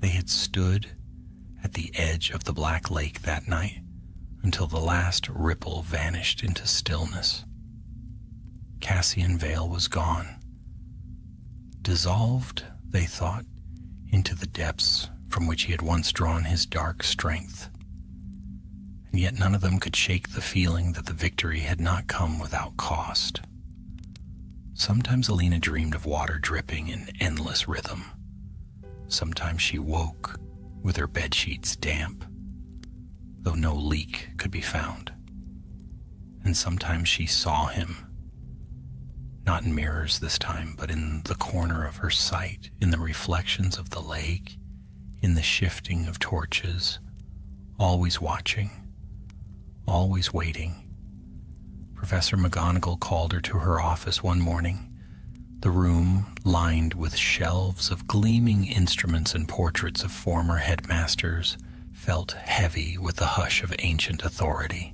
They had stood at the edge of the Black Lake that night until the last ripple vanished into stillness. Cassian Vale was gone. Dissolved, they thought, into the depths from which he had once drawn his dark strength. And yet none of them could shake the feeling that the victory had not come without cost. Sometimes Alina dreamed of water dripping in endless rhythm. Sometimes she woke with her bedsheets damp, though no leak could be found. And sometimes she saw him, not in mirrors this time, but in the corner of her sight, in the reflections of the lake, in the shifting of torches, always watching, always waiting. Professor McGonagall called her to her office one morning. The room, lined with shelves of gleaming instruments and portraits of former headmasters, felt heavy with the hush of ancient authority.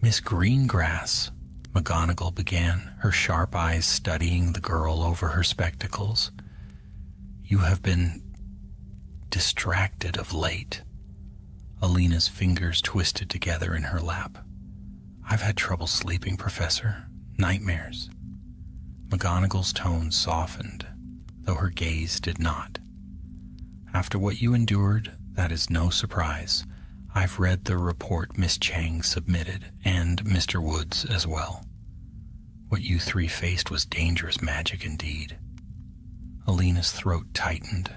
"Miss Greengrass," McGonagall began, her sharp eyes studying the girl over her spectacles, "you have been distracted of late." Alina's fingers twisted together in her lap. "I've had trouble sleeping, Professor. Nightmares." McGonagall's tone softened, though her gaze did not. "After what you endured, that is no surprise. I've read the report Miss Chang submitted, and Mr. Wood's as well. What you three faced was dangerous magic indeed." Alina's throat tightened.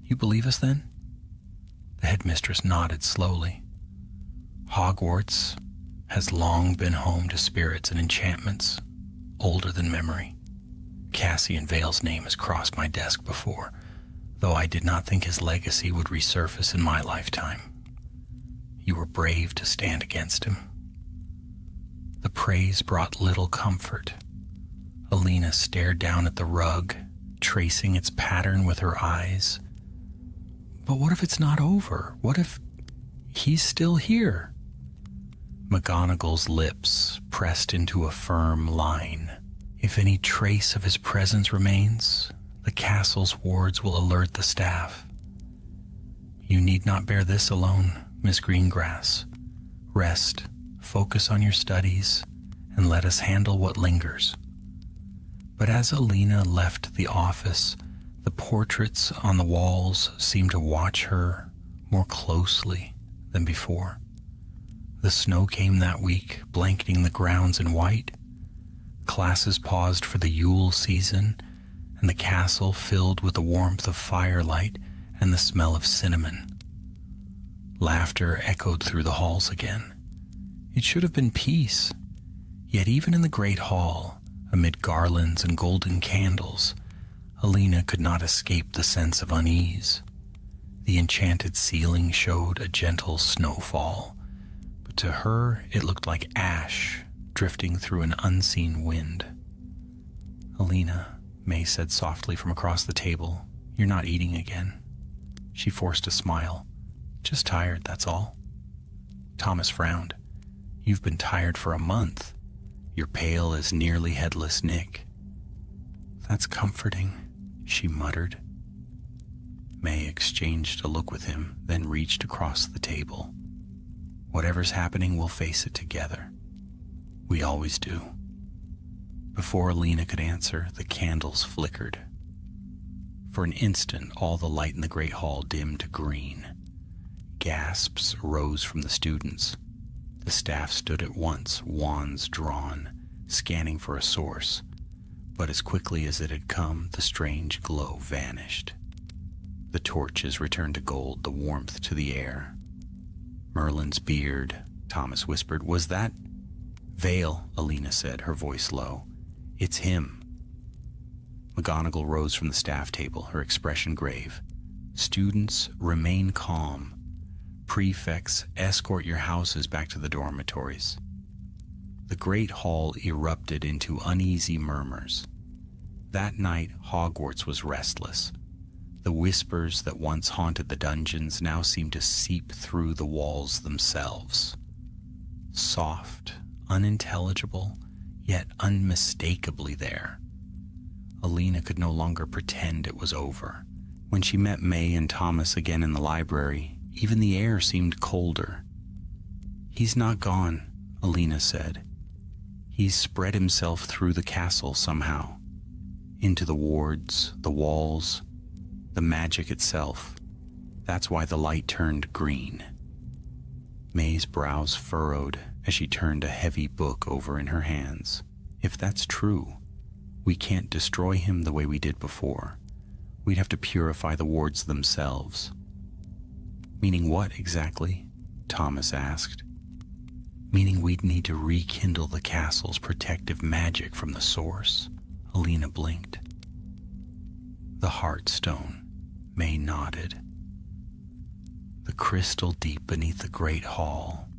"You believe us, then?" The headmistress nodded slowly. "Hogwarts has long been home to spirits and enchantments older than memory. Cassian Vale's name has crossed my desk before, though I did not think his legacy would resurface in my lifetime. You were brave to stand against him." The praise brought little comfort. Alina stared down at the rug, tracing its pattern with her eyes. "But what if it's not over? What if he's still here?" McGonagall's lips pressed into a firm line. "If any trace of his presence remains, the castle's wards will alert the staff. You need not bear this alone, Miss Greengrass. Rest, focus on your studies, and let us handle what lingers." But as Alina left the office, the portraits on the walls seemed to watch her more closely than before. The snow came that week, blanketing the grounds in white. Classes paused for the Yule season, and the castle filled with the warmth of firelight and the smell of cinnamon. Laughter echoed through the halls again. It should have been peace, yet even in the great hall, amid garlands and golden candles, Alina could not escape the sense of unease. The enchanted ceiling showed a gentle snowfall, but to her it looked like ash drifting through an unseen wind. "Alina," May said softly from across the table, "you're not eating again." She forced a smile. "Just tired, that's all." Thomas frowned. "You've been tired for a month. You're pale as nearly headless Nick." "That's comforting," she muttered. May exchanged a look with him, then reached across the table. "Whatever's happening, we'll face it together. We always do." Before Alina could answer, the candles flickered. For an instant, all the light in the great hall dimmed to green. Gasps rose from the students. The staff stood at once, wands drawn, scanning for a source. But as quickly as it had come, the strange glow vanished. The torches returned to gold, the warmth to the air. "Merlin's beard," Thomas whispered. "Was that—" "Vale," Alina said, her voice low. "It's him." McGonagall rose from the staff table, her expression grave. "Students, remain calm. Prefects, escort your houses back to the dormitories." The great hall erupted into uneasy murmurs. That night, Hogwarts was restless. The whispers that once haunted the dungeons now seemed to seep through the walls themselves. Soft, unintelligible, yet unmistakably there. Alina could no longer pretend it was over. When she met May and Thomas again in the library, even the air seemed colder. "He's not gone," Alina said. "He's spread himself through the castle somehow. Into the wards, the walls, the magic itself. That's why the light turned green. May's brows furrowed as she turned a heavy book over in her hands. If that's true, we can't destroy him the way we did before. We'd have to purify the wards themselves. Meaning what exactly? Thomas asked. Meaning we'd need to rekindle the castle's protective magic from the source. Alina blinked. The Heartstone, May nodded. The crystal deep beneath the Great Hall.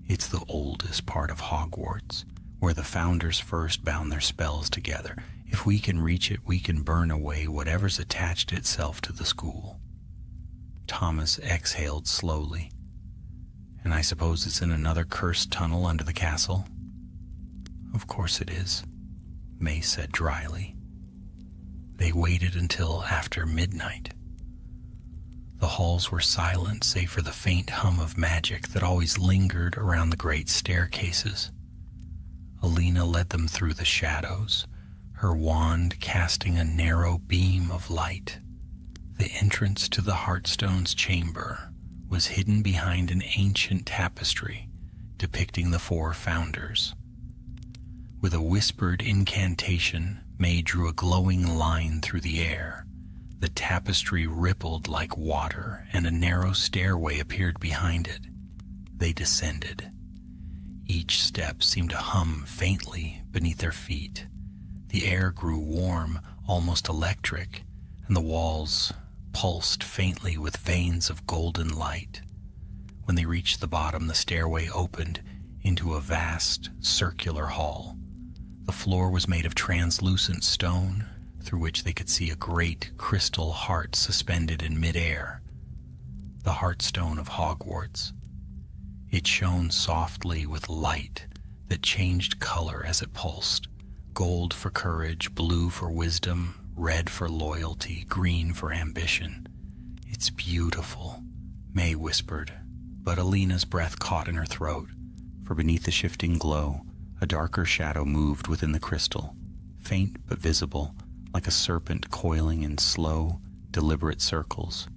It's the oldest part of Hogwarts, where the founders first bound their spells together. If we can reach it, we can burn away whatever's attached itself to the school. Thomas exhaled slowly. And I suppose it's in another cursed tunnel under the castle? Of course it is, May said dryly. They waited until after midnight. The halls were silent save for the faint hum of magic that always lingered around the great staircases. Alina led them through the shadows, her wand casting a narrow beam of light. The entrance to the Heartstone's chamber was hidden behind an ancient tapestry depicting the four founders. With a whispered incantation, May drew a glowing line through the air. The tapestry rippled like water, and a narrow stairway appeared behind it. They descended. Each step seemed to hum faintly beneath their feet. The air grew warm, almost electric, and the walls pulsed faintly with veins of golden light. When they reached the bottom, the stairway opened into a vast, circular hall. The floor was made of translucent stone, through which they could see a great crystal heart suspended in midair. The Heartstone of Hogwarts. It shone softly with light that changed color as it pulsed. Gold for courage, blue for wisdom, red for loyalty, green for ambition. It's beautiful, May whispered, but Alina's breath caught in her throat, for beneath the shifting glow, a darker shadow moved within the crystal, faint but visible, like a serpent coiling in slow, deliberate circles.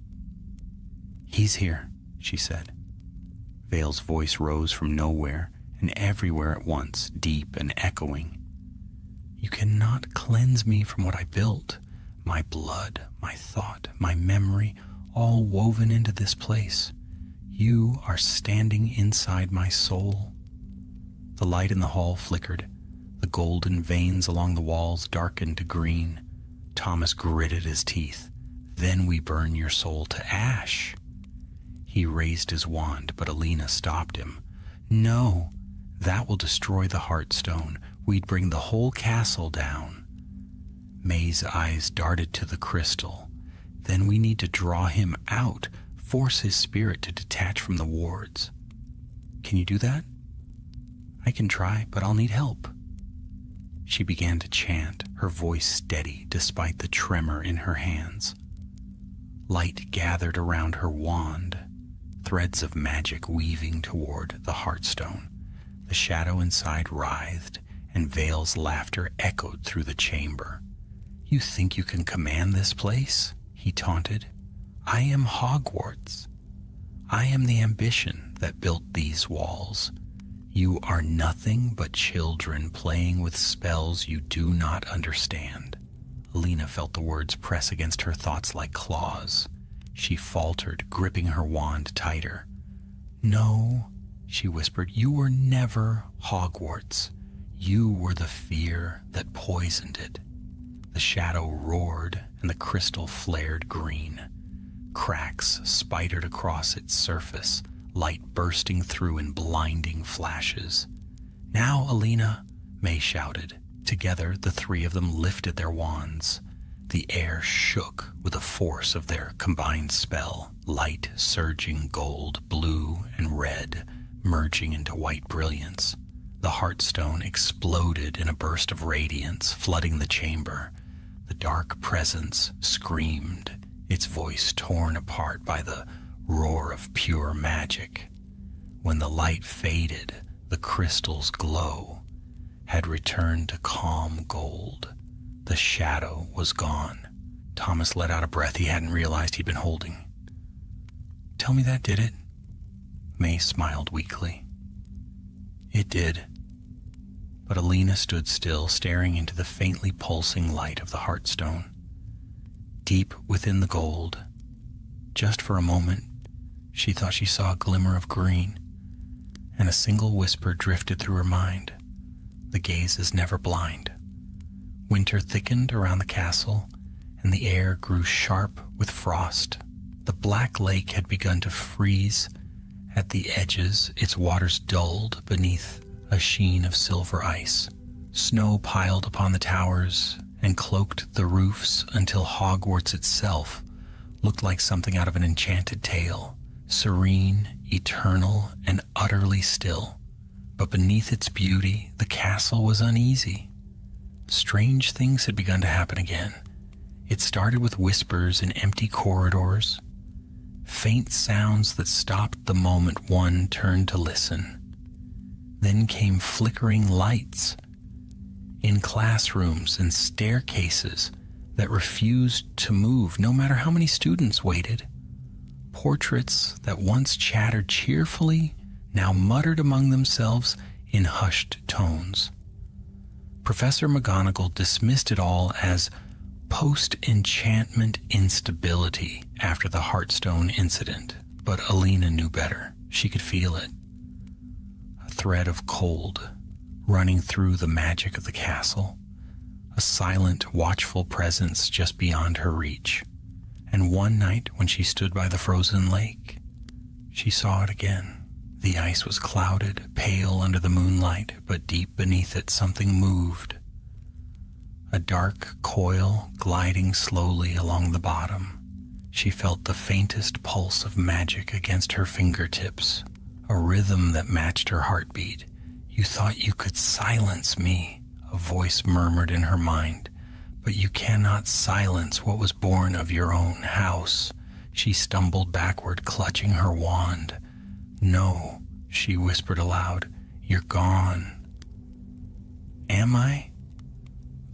He's here, she said. Vale's voice rose from nowhere and everywhere at once, deep and echoing. You cannot cleanse me from what I built. My blood, my thought, my memory, all woven into this place. You are standing inside my soul. The light in the hall flickered. The golden veins along the walls darkened to green. Thomas gritted his teeth. Then we burn your soul to ash. He raised his wand, but Alina stopped him. No, that will destroy the Heartstone. We'd bring the whole castle down. May's eyes darted to the crystal. Then we need to draw him out, force his spirit to detach from the wards. Can you do that? I can try, but I'll need help. She began to chant, her voice steady despite the tremor in her hands. Light gathered around her wand, threads of magic weaving toward the Heartstone. The shadow inside writhed, and Vale's laughter echoed through the chamber. You think you can command this place? He taunted. I am Hogwarts. I am the ambition that built these walls. You are nothing but children playing with spells you do not understand. Alina felt the words press against her thoughts like claws. She faltered, gripping her wand tighter. No, she whispered, you were never Hogwarts. You were the fear that poisoned it. The shadow roared, and the crystal flared green. Cracks spidered across its surface, light bursting through in blinding flashes. Now, Alina, May shouted. Together, the three of them lifted their wands. The air shook with the force of their combined spell, light surging gold, blue, and red, merging into white brilliance. The Heartstone exploded in a burst of radiance, flooding the chamber. The dark presence screamed, its voice torn apart by the roar of pure magic. When the light faded, the crystal's glow had returned to calm gold. The shadow was gone. Thomas let out a breath he hadn't realized he'd been holding. tell me that did it?" May smiled weakly. It did. But Alina stood still, staring into the faintly pulsing light of the Heartstone. Deep within the gold, just for a moment, she thought she saw a glimmer of green, and a single whisper drifted through her mind. The gaze is never blind. Winter thickened around the castle, and the air grew sharp with frost. The black lake had begun to freeze at the edges, its waters dulled beneath a sheen of silver ice. Snow piled upon the towers and cloaked the roofs until Hogwarts itself looked like something out of an enchanted tale, serene, eternal, and utterly still. But beneath its beauty, the castle was uneasy. Strange things had begun to happen again. It started with whispers in empty corridors, faint sounds that stopped the moment one turned to listen. Then came flickering lights in classrooms and staircases that refused to move no matter how many students waited. Portraits that once chattered cheerfully now muttered among themselves in hushed tones. Professor McGonagall dismissed it all as post-enchantment instability after the Heartstone incident, but Alina knew better. She could feel it. A thread of cold running through the magic of the castle, a silent, watchful presence just beyond her reach. And one night when she stood by the frozen lake, she saw it again. The ice was clouded, pale under the moonlight, but deep beneath it something moved. A dark coil gliding slowly along the bottom. She felt the faintest pulse of magic against her fingertips, a rhythm that matched her heartbeat. "You thought you could silence me," a voice murmured in her mind, "but you cannot silence what was born of your own house." She stumbled backward, clutching her wand. "No," she whispered aloud, "you're gone." "Am I?"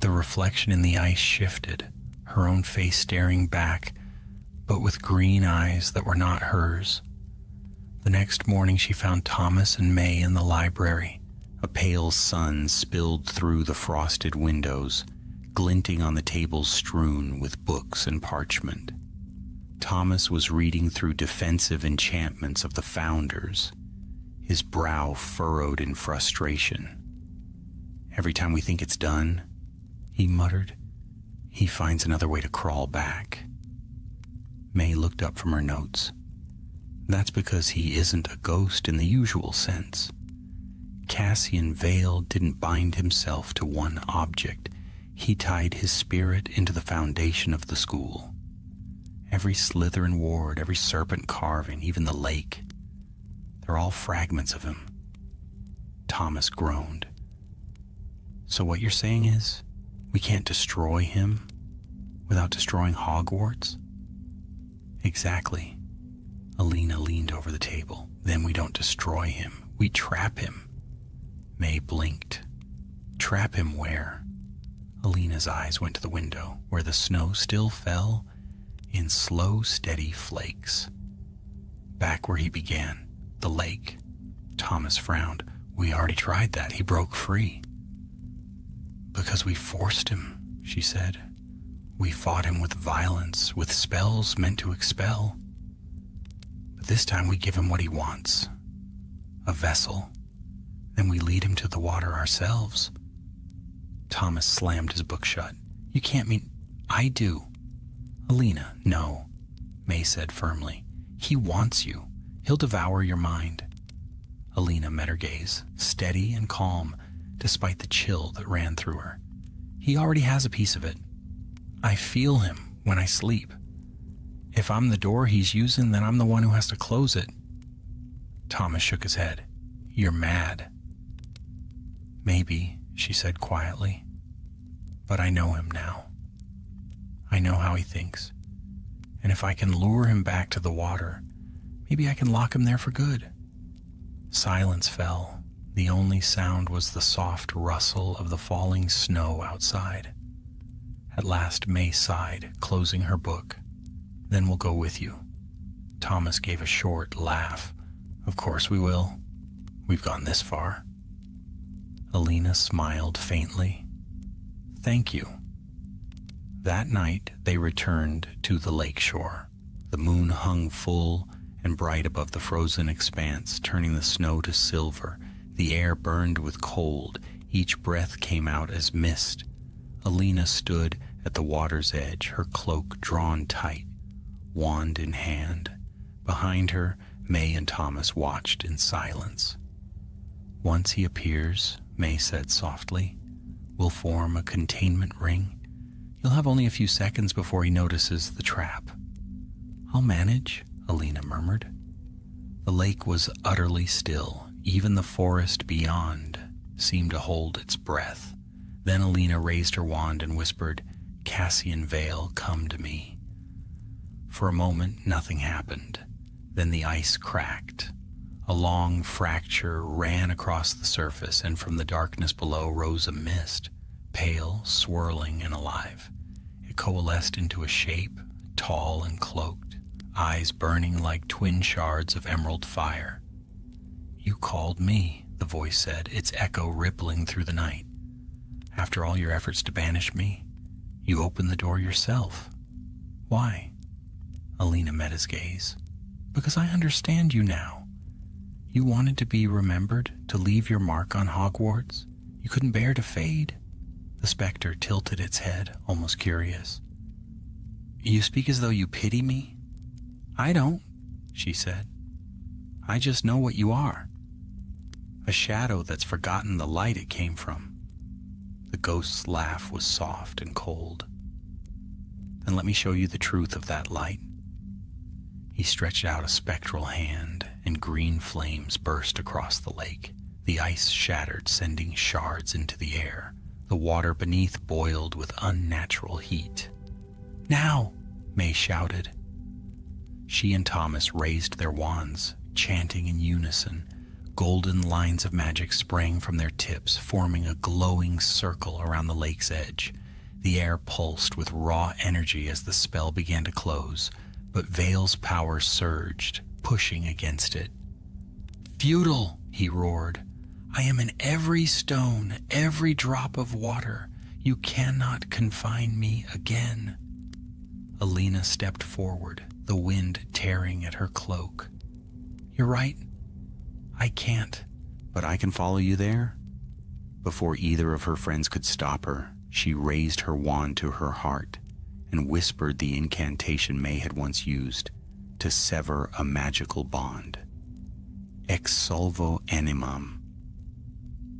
The reflection in the ice shifted, her own face staring back, but with green eyes that were not hers. The next morning she found Thomas and May in the library. A pale sun spilled through the frosted windows, glinting on the tables strewn with books and parchment. Thomas was reading through defensive enchantments of the Founders, his brow furrowed in frustration. "Every time we think it's done," he muttered, "he finds another way to crawl back." May looked up from her notes. "That's because he isn't a ghost in the usual sense. Cassian Vale didn't bind himself to one object. He tied his spirit into the foundation of the school. Every Slytherin ward, every serpent carving, even the lake, they're all fragments of him." Thomas groaned. "So what you're saying is, we can't destroy him without destroying Hogwarts?" "Exactly." Alina leaned over the table. "Then we don't destroy him. We trap him." May blinked. "Trap him where?" Alina's eyes went to the window, where the snow still fell in slow, steady flakes. "Back where he began, the lake." Thomas frowned. "We already tried that. He broke free." "Because we forced him," she said. "We fought him with violence, with spells meant to expel. But this time we give him what he wants. A vessel. Then we lead him to the water ourselves." Thomas slammed his book shut. "You can't mean—" "I do." "Alina, no," May said firmly. "He wants you. He'll devour your mind." Alina met her gaze, steady and calm, despite the chill that ran through her. "He already has a piece of it. I feel him when I sleep. If I'm the door he's using, then I'm the one who has to close it." Thomas shook his head. "You're mad." "Maybe," she said quietly, "but I know him now. I know how he thinks. And if I can lure him back to the water, maybe I can lock him there for good." Silence fell. The only sound was the soft rustle of the falling snow outside. At last May sighed, closing her book. "Then we'll go with you." Thomas gave a short laugh. Of course we will. We've gone this far. Alina smiled faintly. Thank you. That night they returned to the lake shore. The moon hung full and bright above the frozen expanse, turning the snow to silver. The air burned with cold. Each breath came out as mist. Alina stood at the water's edge, her cloak drawn tight, wand in hand. Behind her, May and Thomas watched in silence. Once he appears, May said softly, we'll form a containment ring. You'll have only a few seconds before he notices the trap. I'll manage, Alina murmured. The lake was utterly still. Even the forest beyond seemed to hold its breath. Then Alina raised her wand and whispered, Cassian Vale, come to me. For a moment, nothing happened. Then the ice cracked. A long fracture ran across the surface, and from the darkness below rose a mist, pale, swirling, and alive. It coalesced into a shape, tall and cloaked, eyes burning like twin shards of emerald fire. You called me, the voice said, its echo rippling through the night. After all your efforts to banish me, you opened the door yourself. Why? Alina met his gaze. Because I understand you now. You wanted to be remembered, to leave your mark on Hogwarts. You couldn't bear to fade. The specter tilted its head, almost curious. You speak as though you pity me? I don't, she said. I just know what you are. A shadow that's forgotten the light it came from. The ghost's laugh was soft and cold. Then let me show you the truth of that light. He stretched out a spectral hand, and green flames burst across the lake. The ice shattered, sending shards into the air. The water beneath boiled with unnatural heat. Now, May shouted. She and Thomas raised their wands, chanting in unison. Golden lines of magic sprang from their tips, forming a glowing circle around the lake's edge. The air pulsed with raw energy as the spell began to close, but Vale's power surged, pushing against it. Futile, he roared. I am in every stone, every drop of water. You cannot confine me again. Alina stepped forward, the wind tearing at her cloak. You're right. I can't. But I can follow you there? Before either of her friends could stop her, she raised her wand to her heart and whispered the incantation May had once used to sever a magical bond. Ex solvo animam.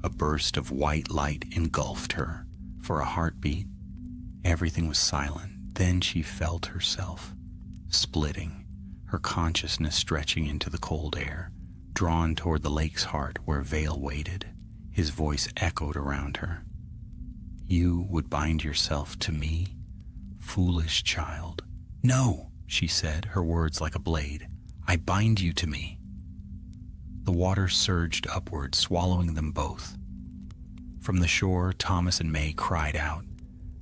A burst of white light engulfed her. For a heartbeat, everything was silent. Then she felt herself splitting, her consciousness stretching into the cold air, drawn toward the lake's heart where Vale waited. His voice echoed around her. You would bind yourself to me, foolish child. No, she said, her words like a blade. I bind you to me. The water surged upward, swallowing them both. From the shore, Thomas and May cried out,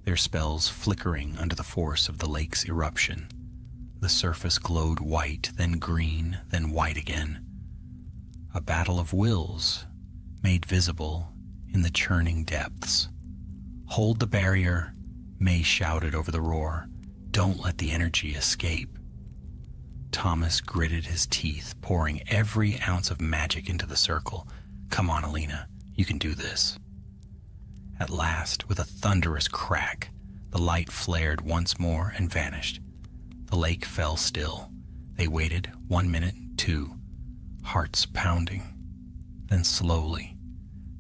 their spells flickering under the force of the lake's eruption. The surface glowed white, then green, then white again. A battle of wills, made visible in the churning depths. Hold the barrier, May shouted over the roar. Don't let the energy escape. Thomas gritted his teeth, pouring every ounce of magic into the circle. Come on, Alina, you can do this. At last, with a thunderous crack, the light flared once more and vanished. The lake fell still. They waited 1 minute, 2, hearts pounding. Then slowly,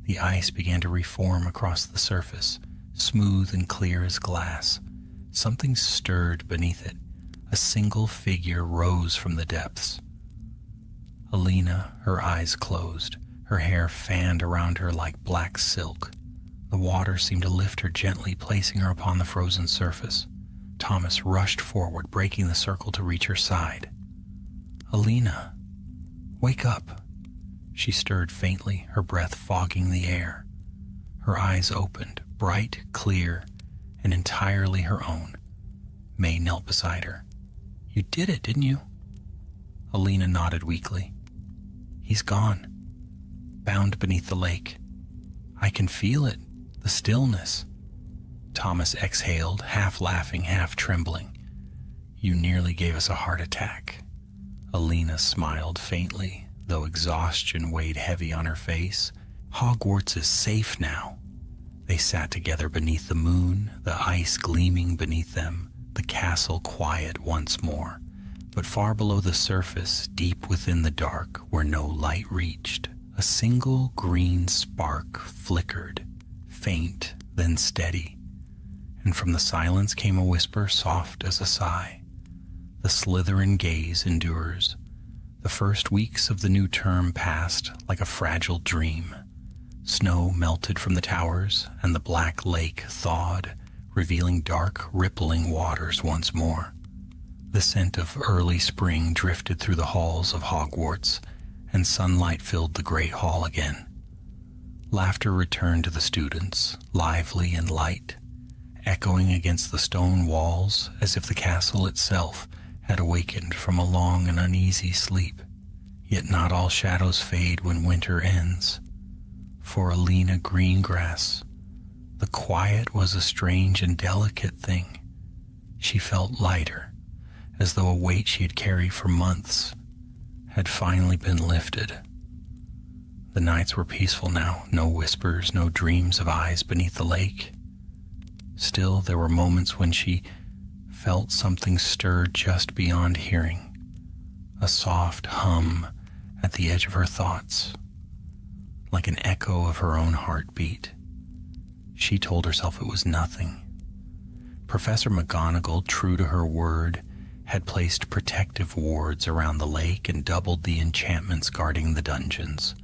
the ice began to reform across the surface, smooth and clear as glass. Something stirred beneath it. A single figure rose from the depths. Alina, her eyes closed, her hair fanned around her like black silk. The water seemed to lift her gently, placing her upon the frozen surface. Thomas rushed forward, breaking the circle to reach her side. Alina, wake up. She stirred faintly, her breath fogging the air. Her eyes opened, bright, clear, and entirely her own. May knelt beside her. You did it, didn't you? Alina nodded weakly. He's gone, bound beneath the lake. I can feel it, the stillness. Thomas exhaled, half laughing, half trembling. You nearly gave us a heart attack. Alina smiled faintly, though exhaustion weighed heavy on her face. Hogwarts is safe now. They sat together beneath the moon, the ice gleaming beneath them, the castle quiet once more. But far below the surface, deep within the dark, where no light reached, a single green spark flickered, faint, then steady. And from the silence came a whisper soft as a sigh. The Slytherin gaze endures. The first weeks of the new term passed like a fragile dream. Snow melted from the towers, and the black lake thawed, revealing dark, rippling waters once more. The scent of early spring drifted through the halls of Hogwarts, and sunlight filled the great hall again. Laughter returned to the students, lively and light, echoing against the stone walls as if the castle itself had awakened from a long and uneasy sleep. Yet not all shadows fade when winter ends. For Alina Greengrass, the quiet was a strange and delicate thing. She felt lighter, as though a weight she had carried for months had finally been lifted. The nights were peaceful now, no whispers, no dreams of eyes beneath the lake. Still, there were moments when she felt something stir just beyond hearing, a soft hum at the edge of her thoughts, like an echo of her own heartbeat. She told herself it was nothing. Professor McGonagall, true to her word, had placed protective wards around the lake and doubled the enchantments guarding the dungeons.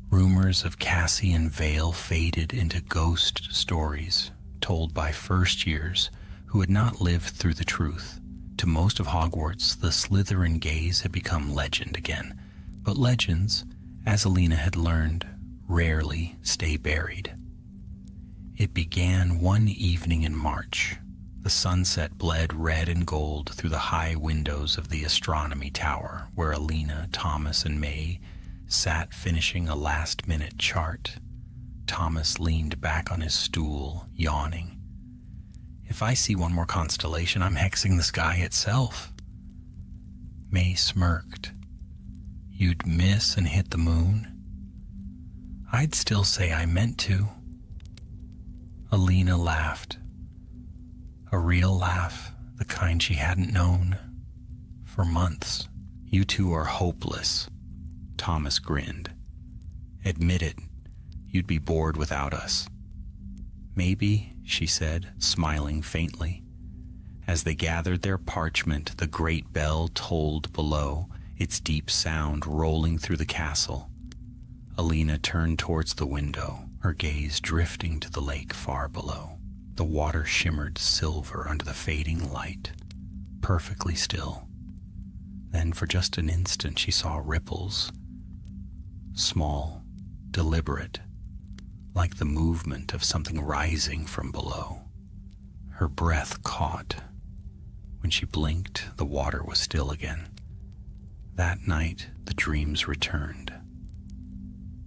Rumors of Cassie and Vale faded into ghost stories told by first years who had not lived through the truth. To most of Hogwarts, the Slytherin gaze had become legend again, but legends, as Alina had learned, rarely stay buried. It began one evening in March. The sunset bled red and gold through the high windows of the astronomy tower, where Alina, Thomas, and May sat finishing a last-minute chart. Thomas leaned back on his stool, yawning. If I see one more constellation, I'm hexing the sky itself. May smirked. You'd miss and hit the moon? I'd still say I meant to. Alina laughed. A real laugh, the kind she hadn't known for months. You two are hopeless. Thomas grinned. Admit it, you'd be bored without us. Maybe, she said, smiling faintly. As they gathered their parchment, the great bell tolled below, its deep sound rolling through the castle. Alina turned towards the window, her gaze drifting to the lake far below. The water shimmered silver under the fading light, perfectly still. Then for just an instant she saw ripples, small, deliberate, like the movement of something rising from below. Her breath caught. When she blinked, the water was still again. That night, the dreams returned.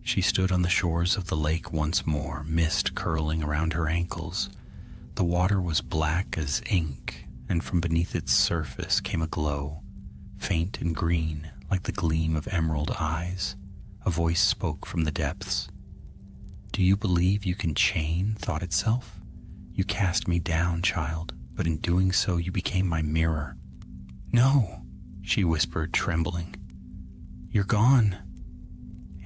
She stood on the shores of the lake once more, mist curling around her ankles. The water was black as ink, and from beneath its surface came a glow, faint and green, like the gleam of emerald eyes. A voice spoke from the depths. Do you believe you can chain thought itself? You cast me down, child, but in doing so you became my mirror. No, she whispered, trembling. You're gone.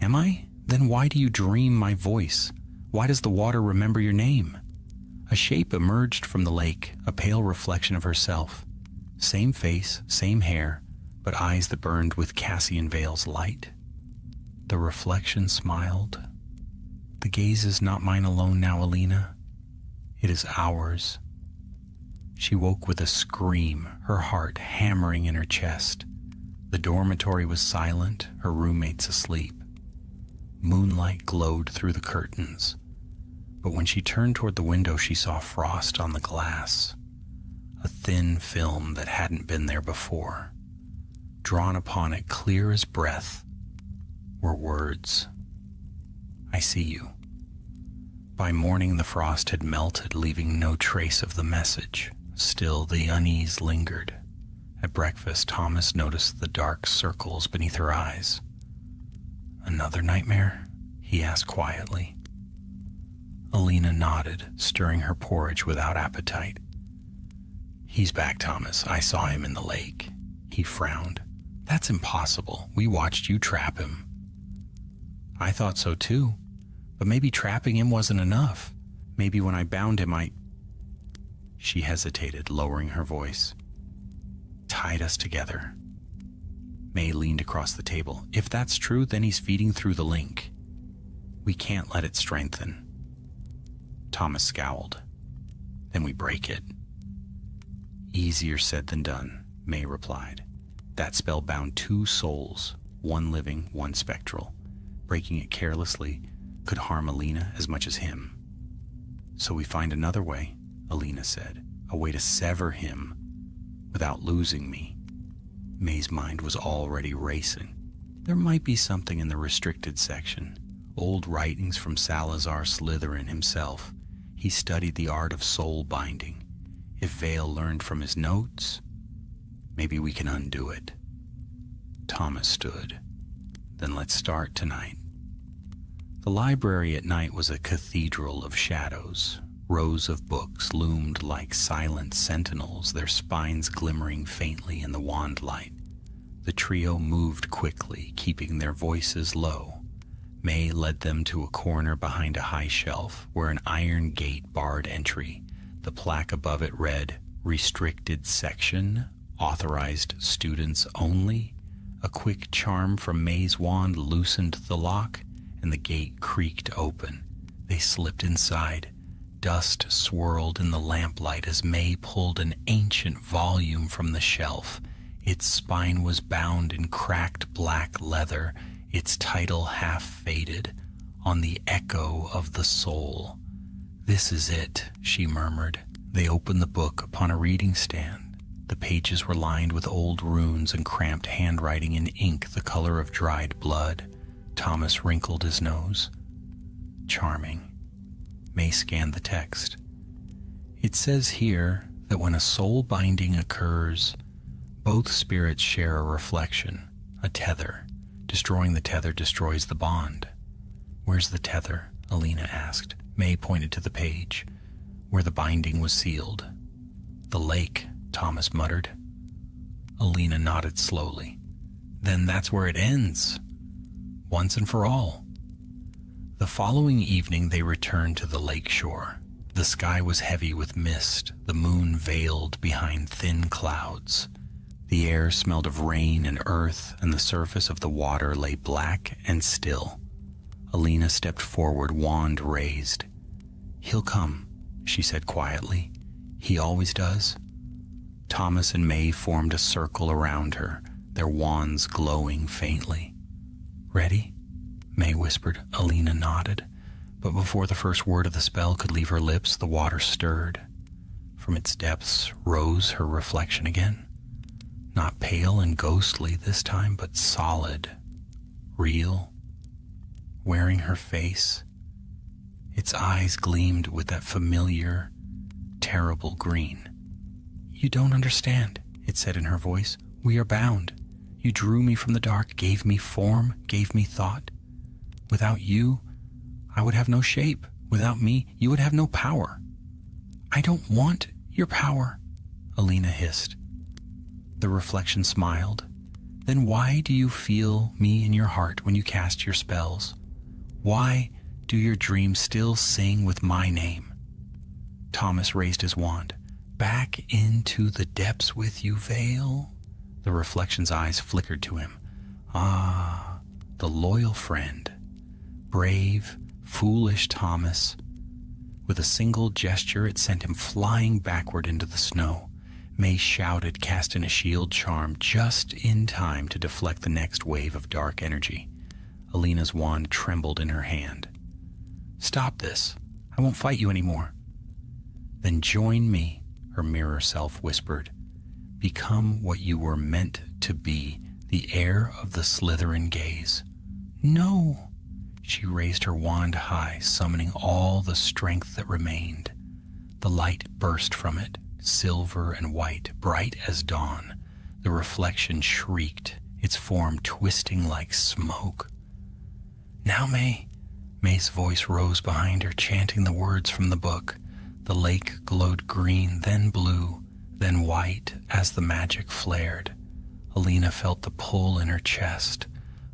Am I? Then why do you dream my voice? Why does the water remember your name? A shape emerged from the lake, a pale reflection of herself. Same face, same hair, but eyes that burned with Cassian Vale's light. The reflection smiled. The gaze is not mine alone now, Alina. It is ours. She woke with a scream, her heart hammering in her chest. The dormitory was silent, her roommates asleep. Moonlight glowed through the curtains, but when she turned toward the window, she saw frost on the glass, a thin film that hadn't been there before. drawn upon it clear as breath, were words. I see you. By morning the frost had melted, leaving no trace of the message. Still the unease lingered. At breakfast, Thomas noticed the dark circles beneath her eyes. Another nightmare? He asked quietly. Alina nodded, stirring her porridge without appetite. He's back, Thomas. I saw him in the lake. He frowned. That's impossible. We watched you trap him. I thought so too, but maybe trapping him wasn't enough. Maybe when I bound him, She hesitated, lowering her voice. Tied us together. May leaned across the table. If that's true, then he's feeding through the link. We can't let it strengthen. Thomas scowled. Then we break it. Easier said than done, May replied. That spell bound 2 souls, one living, one spectral. Breaking it carelessly could harm Alina as much as him. So we find another way, Alina said, a way to sever him without losing me. May's mind was already racing. There might be something in the restricted section, old writings from Salazar Slytherin himself. He studied the art of soul binding. If Vale learned from his notes, maybe we can undo it. Thomas stood. Then let's start tonight. The library at night was a cathedral of shadows. Rows of books loomed like silent sentinels, their spines glimmering faintly in the wand light. The trio moved quickly, keeping their voices low. May led them to a corner behind a high shelf where an iron gate barred entry. The plaque above it read, Restricted Section, Authorized Students Only. A quick charm from May's wand loosened the lock, and the gate creaked open. They slipped inside. Dust swirled in the lamplight as May pulled an ancient volume from the shelf. Its spine was bound in cracked black leather, its title half faded, On the Echo of the Soul. This is it, she murmured. They opened the book upon a reading stand. The pages were lined with old runes and cramped handwriting in ink the color of dried blood. Thomas wrinkled his nose. Charming. May scanned the text. It says here that when a soul binding occurs, both spirits share a reflection, a tether. Destroying the tether destroys the bond. Where's the tether? Alina asked. May pointed to the page, where the binding was sealed. The lake, Thomas muttered. Alina nodded slowly. Then that's where it ends. Once and for all. The following evening they returned to the lake shore. The sky was heavy with mist, the moon veiled behind thin clouds. The air smelled of rain and earth, and the surface of the water lay black and still. Alina stepped forward, wand raised. He'll come, she said quietly. He always does. Thomas and May formed a circle around her, their wands glowing faintly. Ready? May whispered. Alina nodded, but before the first word of the spell could leave her lips, the water stirred. From its depths rose her reflection again. Not pale and ghostly this time, but solid, real, wearing her face. Its eyes gleamed with that familiar, terrible green. You don't understand, it said in her voice. We are bound. You drew me from the dark, gave me form, gave me thought. Without you, I would have no shape. Without me, you would have no power. I don't want your power, Alina hissed. The reflection smiled. Then why do you feel me in your heart when you cast your spells? Why do your dreams still sing with my name? Thomas raised his wand. Back into the depths with you, Vale. The reflection's eyes flickered to him. Ah, the loyal friend. Brave, foolish Thomas. With a single gesture, it sent him flying backward into the snow. May shouted, cast in a shield charm just in time to deflect the next wave of dark energy. Alina's wand trembled in her hand. Stop this. I won't fight you anymore. Then join me, her mirror self whispered. Become what you were meant to be, the heir of the Slytherin gaze. No! She raised her wand high, summoning all the strength that remained. The light burst from it, silver and white, bright as dawn. The reflection shrieked, its form twisting like smoke. Now, May! May's voice rose behind her, chanting the words from the book. The lake glowed green, then blue, then white as the magic flared. Alina felt the pull in her chest,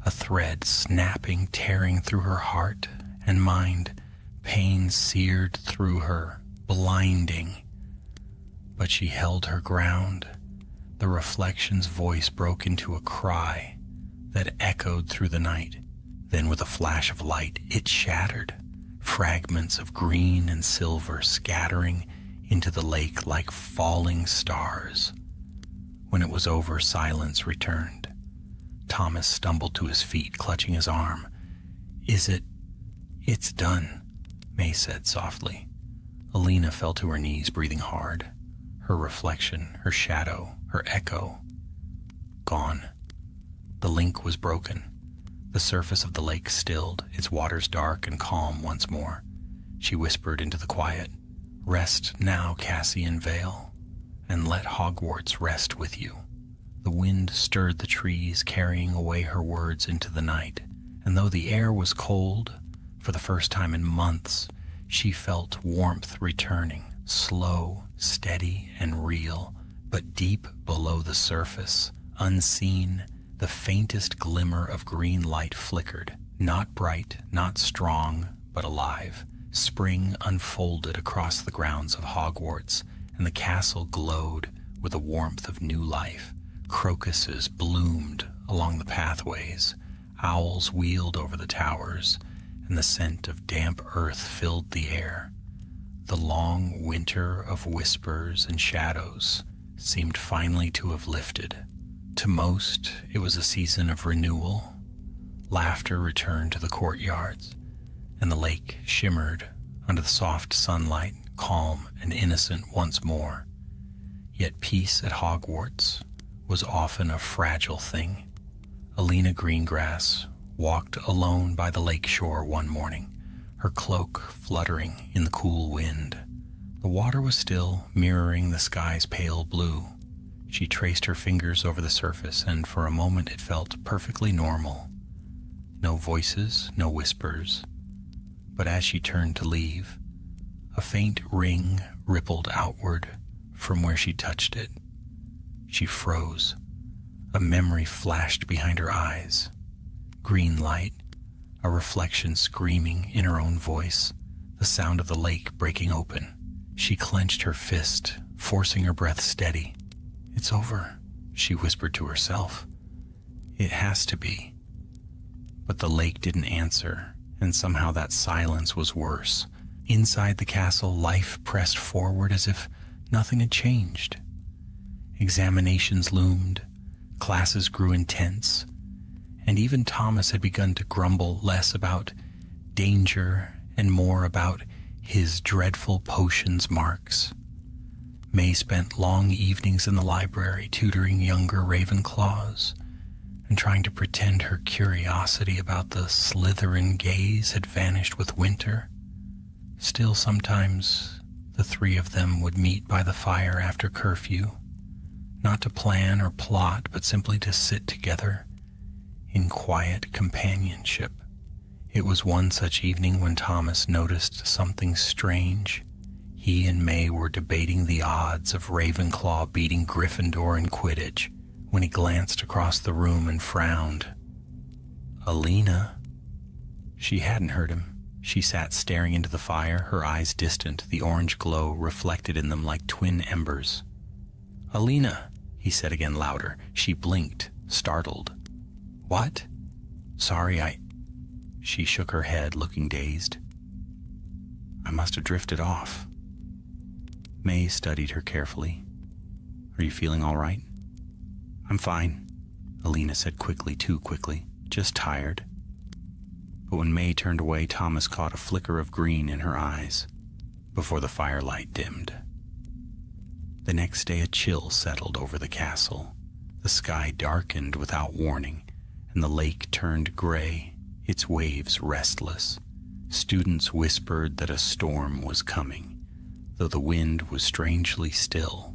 a thread snapping, tearing through her heart and mind. Pain seared through her, blinding. But she held her ground. The reflection's voice broke into a cry that echoed through the night. Then with a flash of light, it shattered, fragments of green and silver scattering into the lake like falling stars. When it was over, silence returned. Thomas stumbled to his feet, clutching his arm. Is it? It's done, May said softly. Alina fell to her knees, breathing hard. Her reflection, her shadow, her echo, gone. The link was broken. The surface of the lake stilled, its waters dark and calm once more. She whispered into the quiet, "Rest now, Cassian Vale, and let Hogwarts rest with you." The wind stirred the trees, carrying away her words into the night, and though the air was cold, for the first time in months, she felt warmth returning, slow, steady, and real, but deep below the surface, unseen. The faintest glimmer of green light flickered, not bright, not strong, but alive. Spring unfolded across the grounds of Hogwarts, and the castle glowed with the warmth of new life. Crocuses bloomed along the pathways, owls wheeled over the towers, and the scent of damp earth filled the air. The long winter of whispers and shadows seemed finally to have lifted. To most, it was a season of renewal. Laughter returned to the courtyards, and the lake shimmered under the soft sunlight, calm and innocent once more. Yet peace at Hogwarts was often a fragile thing. Alina Greengrass walked alone by the lake shore one morning, her cloak fluttering in the cool wind. The water was still, mirroring the sky's pale blue. She traced her fingers over the surface, and for a moment it felt perfectly normal. No voices, no whispers. But as she turned to leave, a faint ring rippled outward from where she touched it. She froze. A memory flashed behind her eyes. Green light, a reflection screaming in her own voice, the sound of the lake breaking open. She clenched her fist, forcing her breath steady. "It's over," she whispered to herself. "It has to be." But the lake didn't answer, and somehow that silence was worse. Inside the castle, life pressed forward as if nothing had changed. Examinations loomed, classes grew intense, and even Thomas had begun to grumble less about danger and more about his dreadful potions marks. May spent long evenings in the library tutoring younger Ravenclaws and trying to pretend her curiosity about the Slytherin gaze had vanished with winter. Still, sometimes the three of them would meet by the fire after curfew, not to plan or plot, but simply to sit together in quiet companionship. It was one such evening when Thomas noticed something strange. He and May were debating the odds of Ravenclaw beating Gryffindor in Quidditch when he glanced across the room and frowned. Alina. She hadn't heard him. She sat staring into the fire, her eyes distant, the orange glow reflected in them like twin embers. "Alina," he said again louder. She blinked, startled. "What?" "Sorry, She shook her head, looking dazed. "I must have drifted off." May studied her carefully. "Are you feeling all right?" "I'm fine," Alina said quickly, too quickly. "Just tired." But when May turned away, Thomas caught a flicker of green in her eyes before the firelight dimmed. The next day a chill settled over the castle. The sky darkened without warning, and the lake turned gray, its waves restless. Students whispered that a storm was coming, though the wind was strangely still.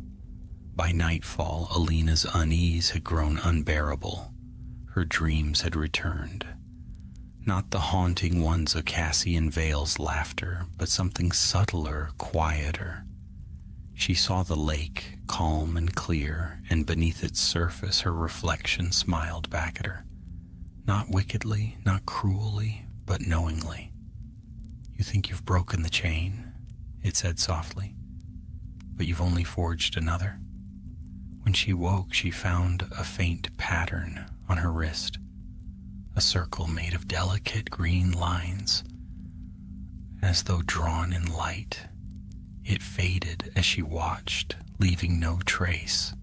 By nightfall, Alina's unease had grown unbearable. Her dreams had returned. Not the haunting ones of Cassian Vale's laughter, but something subtler, quieter. She saw the lake, calm and clear, and beneath its surface her reflection smiled back at her. Not wickedly, not cruelly, but knowingly. "You think you've broken the chain," it said softly, "but you've only forged another." When she woke, she found a faint pattern on her wrist, a circle made of delicate green lines, as though drawn in light. It faded as she watched, leaving no trace.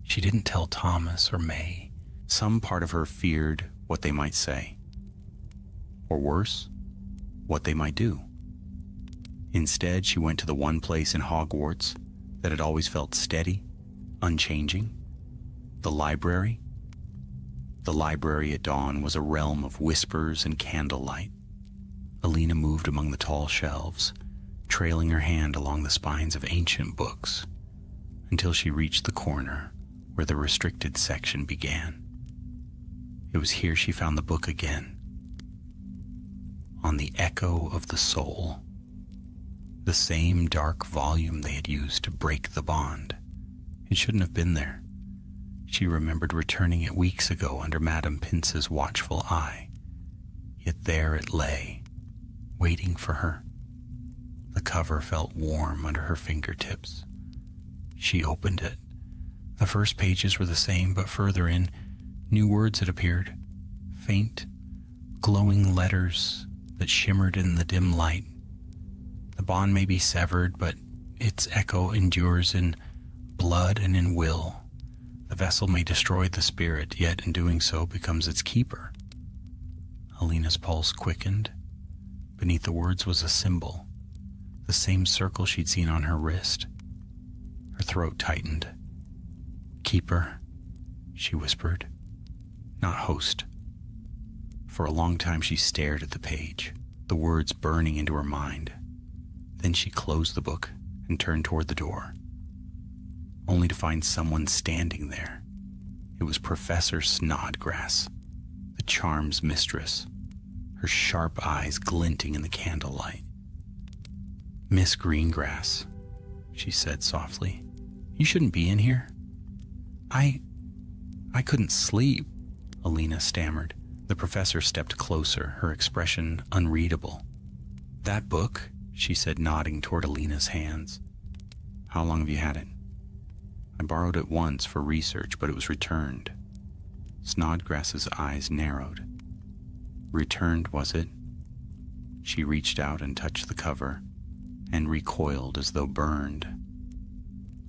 She didn't tell Thomas or May. Some part of her feared what they might say. Or worse, what they might do. Instead, she went to the one place in Hogwarts that had always felt steady, unchanging: the library. The library at dawn was a realm of whispers and candlelight. Alina moved among the tall shelves, trailing her hand along the spines of ancient books, until she reached the corner where the restricted section began. It was here she found the book again. On the Echo of the Soul. The same dark volume they had used to break the bond. It shouldn't have been there. She remembered returning it weeks ago under Madame Pince's watchful eye. Yet there it lay, waiting for her. The cover felt warm under her fingertips. She opened it. The first pages were the same, but further in, new words had appeared. Faint, glowing letters that shimmered in the dim light. The bond may be severed, but its echo endures in blood and in will. The vessel may destroy the spirit, yet in doing so becomes its keeper. Alina's pulse quickened. Beneath the words was a symbol, the same circle she'd seen on her wrist. Her throat tightened. "Keeper," she whispered, "not host." For a long time she stared at the page, the words burning into her mind. Then she closed the book and turned toward the door, only to find someone standing there. It was Professor Snodgrass, the charm's mistress, her sharp eyes glinting in the candlelight. "Miss Greengrass," she said softly, "you shouldn't be in here." I couldn't sleep," Alina stammered. The professor stepped closer, her expression unreadable. "That book," she said, nodding toward Alina's hands. "How long have you had it?" "I borrowed it once for research, but it was returned." Snodgrass's eyes narrowed. "Returned, was it?" She reached out and touched the cover, and recoiled as though burned.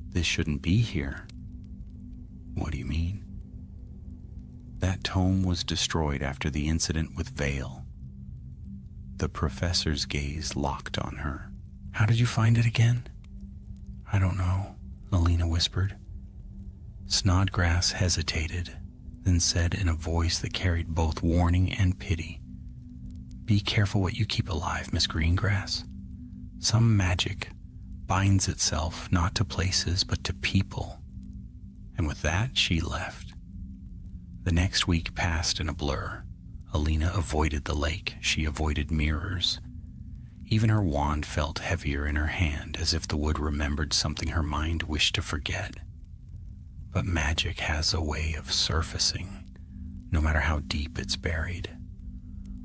"This shouldn't be here." "What do you mean?" "That tome was destroyed after the incident with Vale." The professor's gaze locked on her. "How did you find it again?" "I don't know," Alina whispered. Snodgrass hesitated, then said in a voice that carried both warning and pity, "Be careful what you keep alive, Miss Greengrass. Some magic binds itself not to places but to people." And with that, she left. The next week passed in a blur. Alina avoided the lake. She avoided mirrors. Even her wand felt heavier in her hand, as if the wood remembered something her mind wished to forget. But magic has a way of surfacing, no matter how deep it's buried.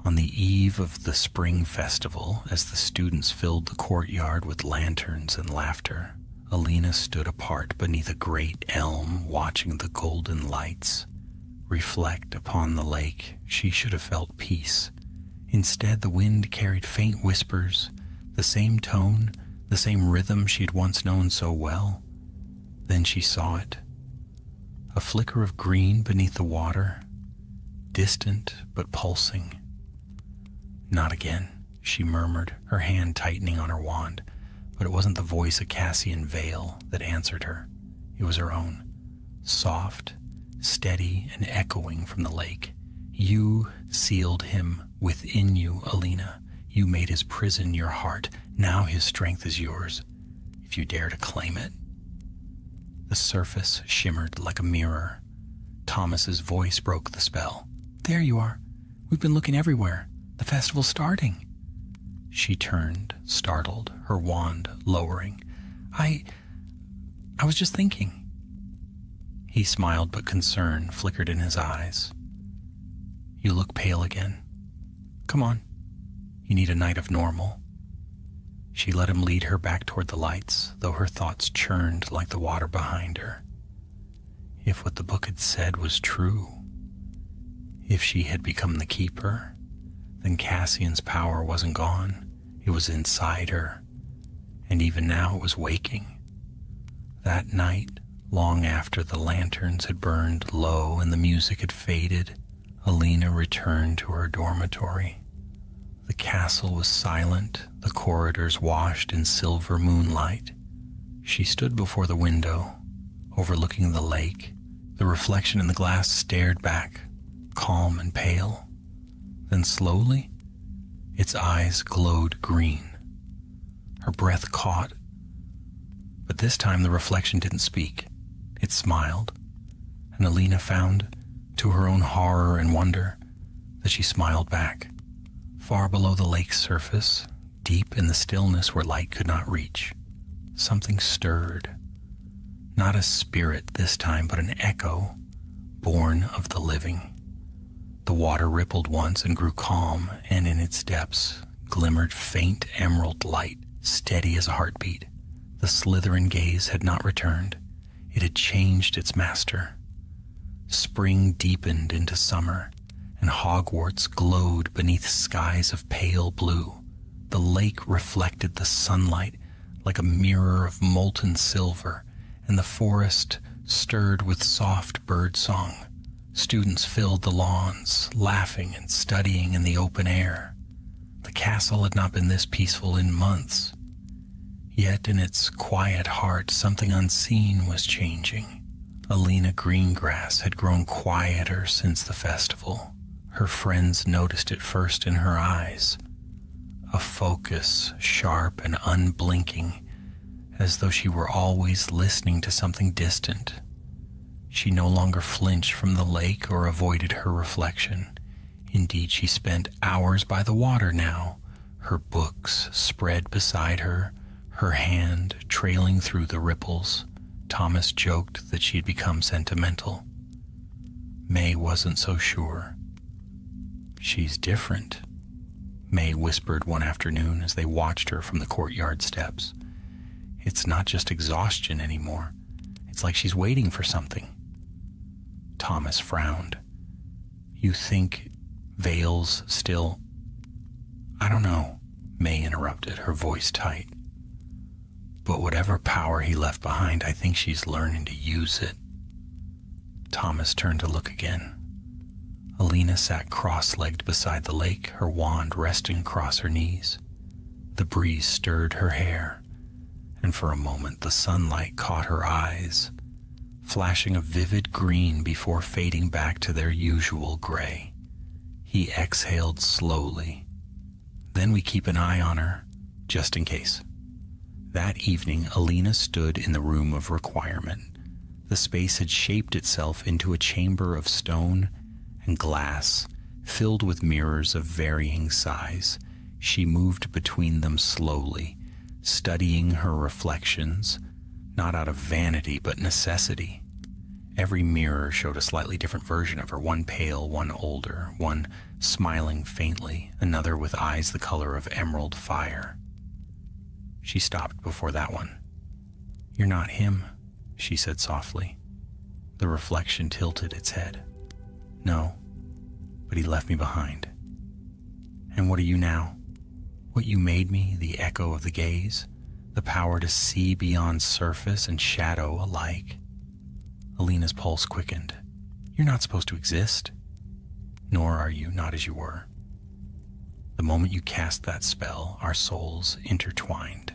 On the eve of the spring festival, as the students filled the courtyard with lanterns and laughter, Alina stood apart beneath a great elm, watching the golden lights reflect upon the lake. She should have felt peace. Instead, the wind carried faint whispers, the same tone, the same rhythm she had once known so well. Then she saw it. A flicker of green beneath the water, distant but pulsing. "Not again," she murmured, her hand tightening on her wand. But it wasn't the voice of Cassian Vale that answered her. It was her own, soft, steady and echoing from the lake. You sealed him within you, Alina. You made his prison your heart. Now his strength is yours, if you dare to claim it. The surface shimmered like a mirror. Thomas's voice broke the spell. There you are. We've been looking everywhere. The festival's starting. She turned, startled, her wand lowering. I was just thinking. He smiled, but concern flickered in his eyes. You look pale again. Come on. You need a night of normal. She let him lead her back toward the lights, though her thoughts churned like the water behind her. If what the book had said was true, if she had become the keeper, then Cassian's power wasn't gone. It was inside her, and even now it was waking. That night, long after the lanterns had burned low and the music had faded, Alina returned to her dormitory. The castle was silent, the corridors washed in silver moonlight. She stood before the window, overlooking the lake. The reflection in the glass stared back, calm and pale. Then slowly, its eyes glowed green. Her breath caught, but this time the reflection didn't speak. It smiled, and Alina found, to her own horror and wonder, that she smiled back. Far below the lake's surface, deep in the stillness where light could not reach, something stirred. Not a spirit this time, but an echo, born of the living. The water rippled once and grew calm, and in its depths glimmered faint emerald light, steady as a heartbeat. The Slytherin gaze had not returned. It had changed its master. Spring deepened into summer, and Hogwarts glowed beneath skies of pale blue. The lake reflected the sunlight like a mirror of molten silver, and the forest stirred with soft bird song. Students filled the lawns, laughing and studying in the open air. The castle had not been this peaceful in months. Yet in its quiet heart, something unseen was changing. Alina Greengrass had grown quieter since the festival. Her friends noticed it first in her eyes. A focus, sharp and unblinking, as though she were always listening to something distant. She no longer flinched from the lake or avoided her reflection. Indeed, she spent hours by the water now, her books spread beside her, her hand trailing through the ripples. Thomas joked that she had become sentimental. May wasn't so sure. She's different, May whispered one afternoon as they watched her from the courtyard steps. It's not just exhaustion anymore. It's like she's waiting for something. Thomas frowned. You think Vale's still... I don't know, May interrupted, her voice tight. But whatever power he left behind, I think she's learning to use it. Thomas turned to look again. Alina sat cross-legged beside the lake, her wand resting across her knees. The breeze stirred her hair, and for a moment the sunlight caught her eyes, flashing a vivid green before fading back to their usual gray. He exhaled slowly. Then we keep an eye on her, just in case. That evening, Alina stood in the room of requirement. The space had shaped itself into a chamber of stone and glass, filled with mirrors of varying size. She moved between them slowly, studying her reflections, not out of vanity but necessity. Every mirror showed a slightly different version of her, one pale, one older, one smiling faintly, another with eyes the color of emerald fire. She stopped before that one. You're not him, she said softly. The reflection tilted its head. No, but he left me behind. And what are you now? What you made me, the echo of the gaze, the power to see beyond surface and shadow alike. Alina's pulse quickened. You're not supposed to exist, nor are you not as you were. The moment you cast that spell, our souls intertwined.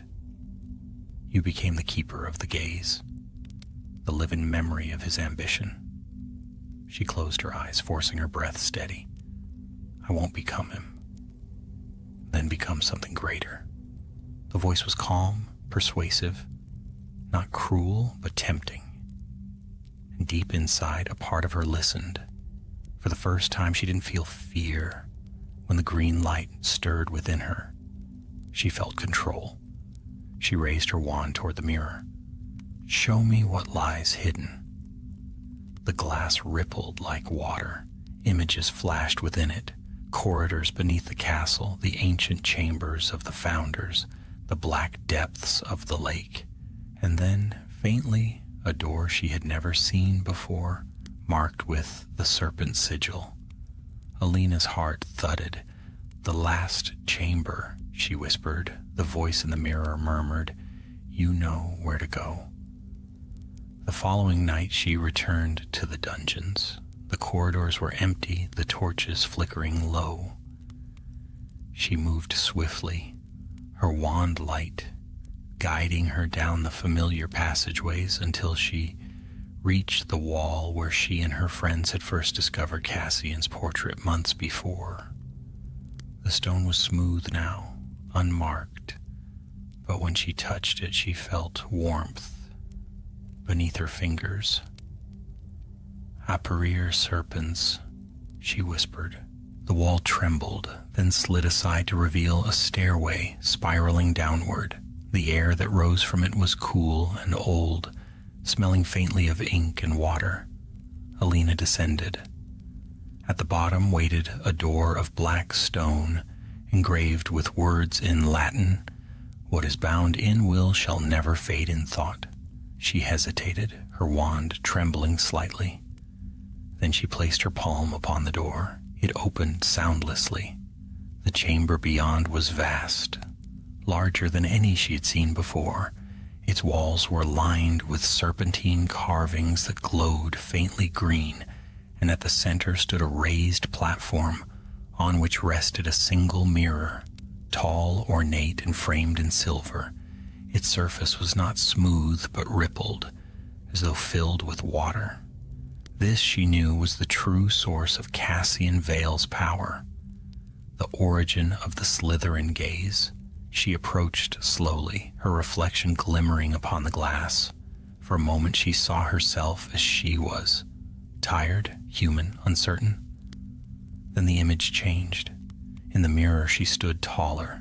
You became the keeper of the gaze, the living memory of his ambition. She closed her eyes, forcing her breath steady. I won't become him, then become something greater. The voice was calm, persuasive, not cruel, but tempting. And deep inside, a part of her listened. For the first time, she didn't feel fear. When the green light stirred within her, she felt control. She raised her wand toward the mirror. Show me what lies hidden. The glass rippled like water. Images flashed within it. Corridors beneath the castle, the ancient chambers of the founders, the black depths of the lake. And then, faintly, a door she had never seen before, marked with the serpent sigil. Alina's heart thudded. The last chamber, she whispered. The voice in the mirror murmured, You know where to go. The following night she returned to the dungeons. The corridors were empty, the torches flickering low. She moved swiftly, her wand light guiding her down the familiar passageways until she reached the wall where she and her friends had first discovered Cassian's portrait months before. The stone was smooth now, unmarked, but when she touched it, she felt warmth beneath her fingers. Apparir serpens, she whispered. The wall trembled, then slid aside to reveal a stairway spiraling downward. The air that rose from it was cool and old, smelling faintly of ink and water. Alina descended. At the bottom waited a door of black stone, engraved with words in Latin, What is bound in will shall never fade in thought. She hesitated, her wand trembling slightly. Then she placed her palm upon the door. It opened soundlessly. The chamber beyond was vast, larger than any she had seen before. Its walls were lined with serpentine carvings that glowed faintly green, and at the center stood a raised platform on which rested a single mirror, tall, ornate, and framed in silver. Its surface was not smooth but rippled, as though filled with water. This, she knew, was the true source of Cassian Vale's power, the origin of the Slytherin gaze. She approached slowly, her reflection glimmering upon the glass. For a moment she saw herself as she was, tired, human, uncertain. Then the image changed. In the mirror she stood taller,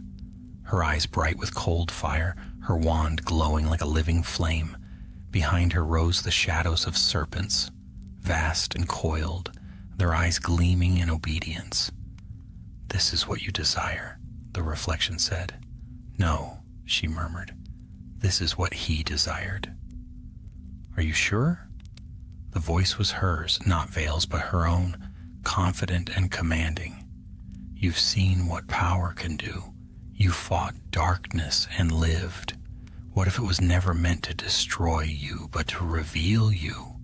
her eyes bright with cold fire, her wand glowing like a living flame. Behind her rose the shadows of serpents, vast and coiled, their eyes gleaming in obedience. This is what you desire, the reflection said. No, she murmured. This is what he desired. Are you sure? The voice was hers, not Vale's, but her own, confident and commanding. You've seen what power can do. You fought darkness and lived. What if it was never meant to destroy you, but to reveal you?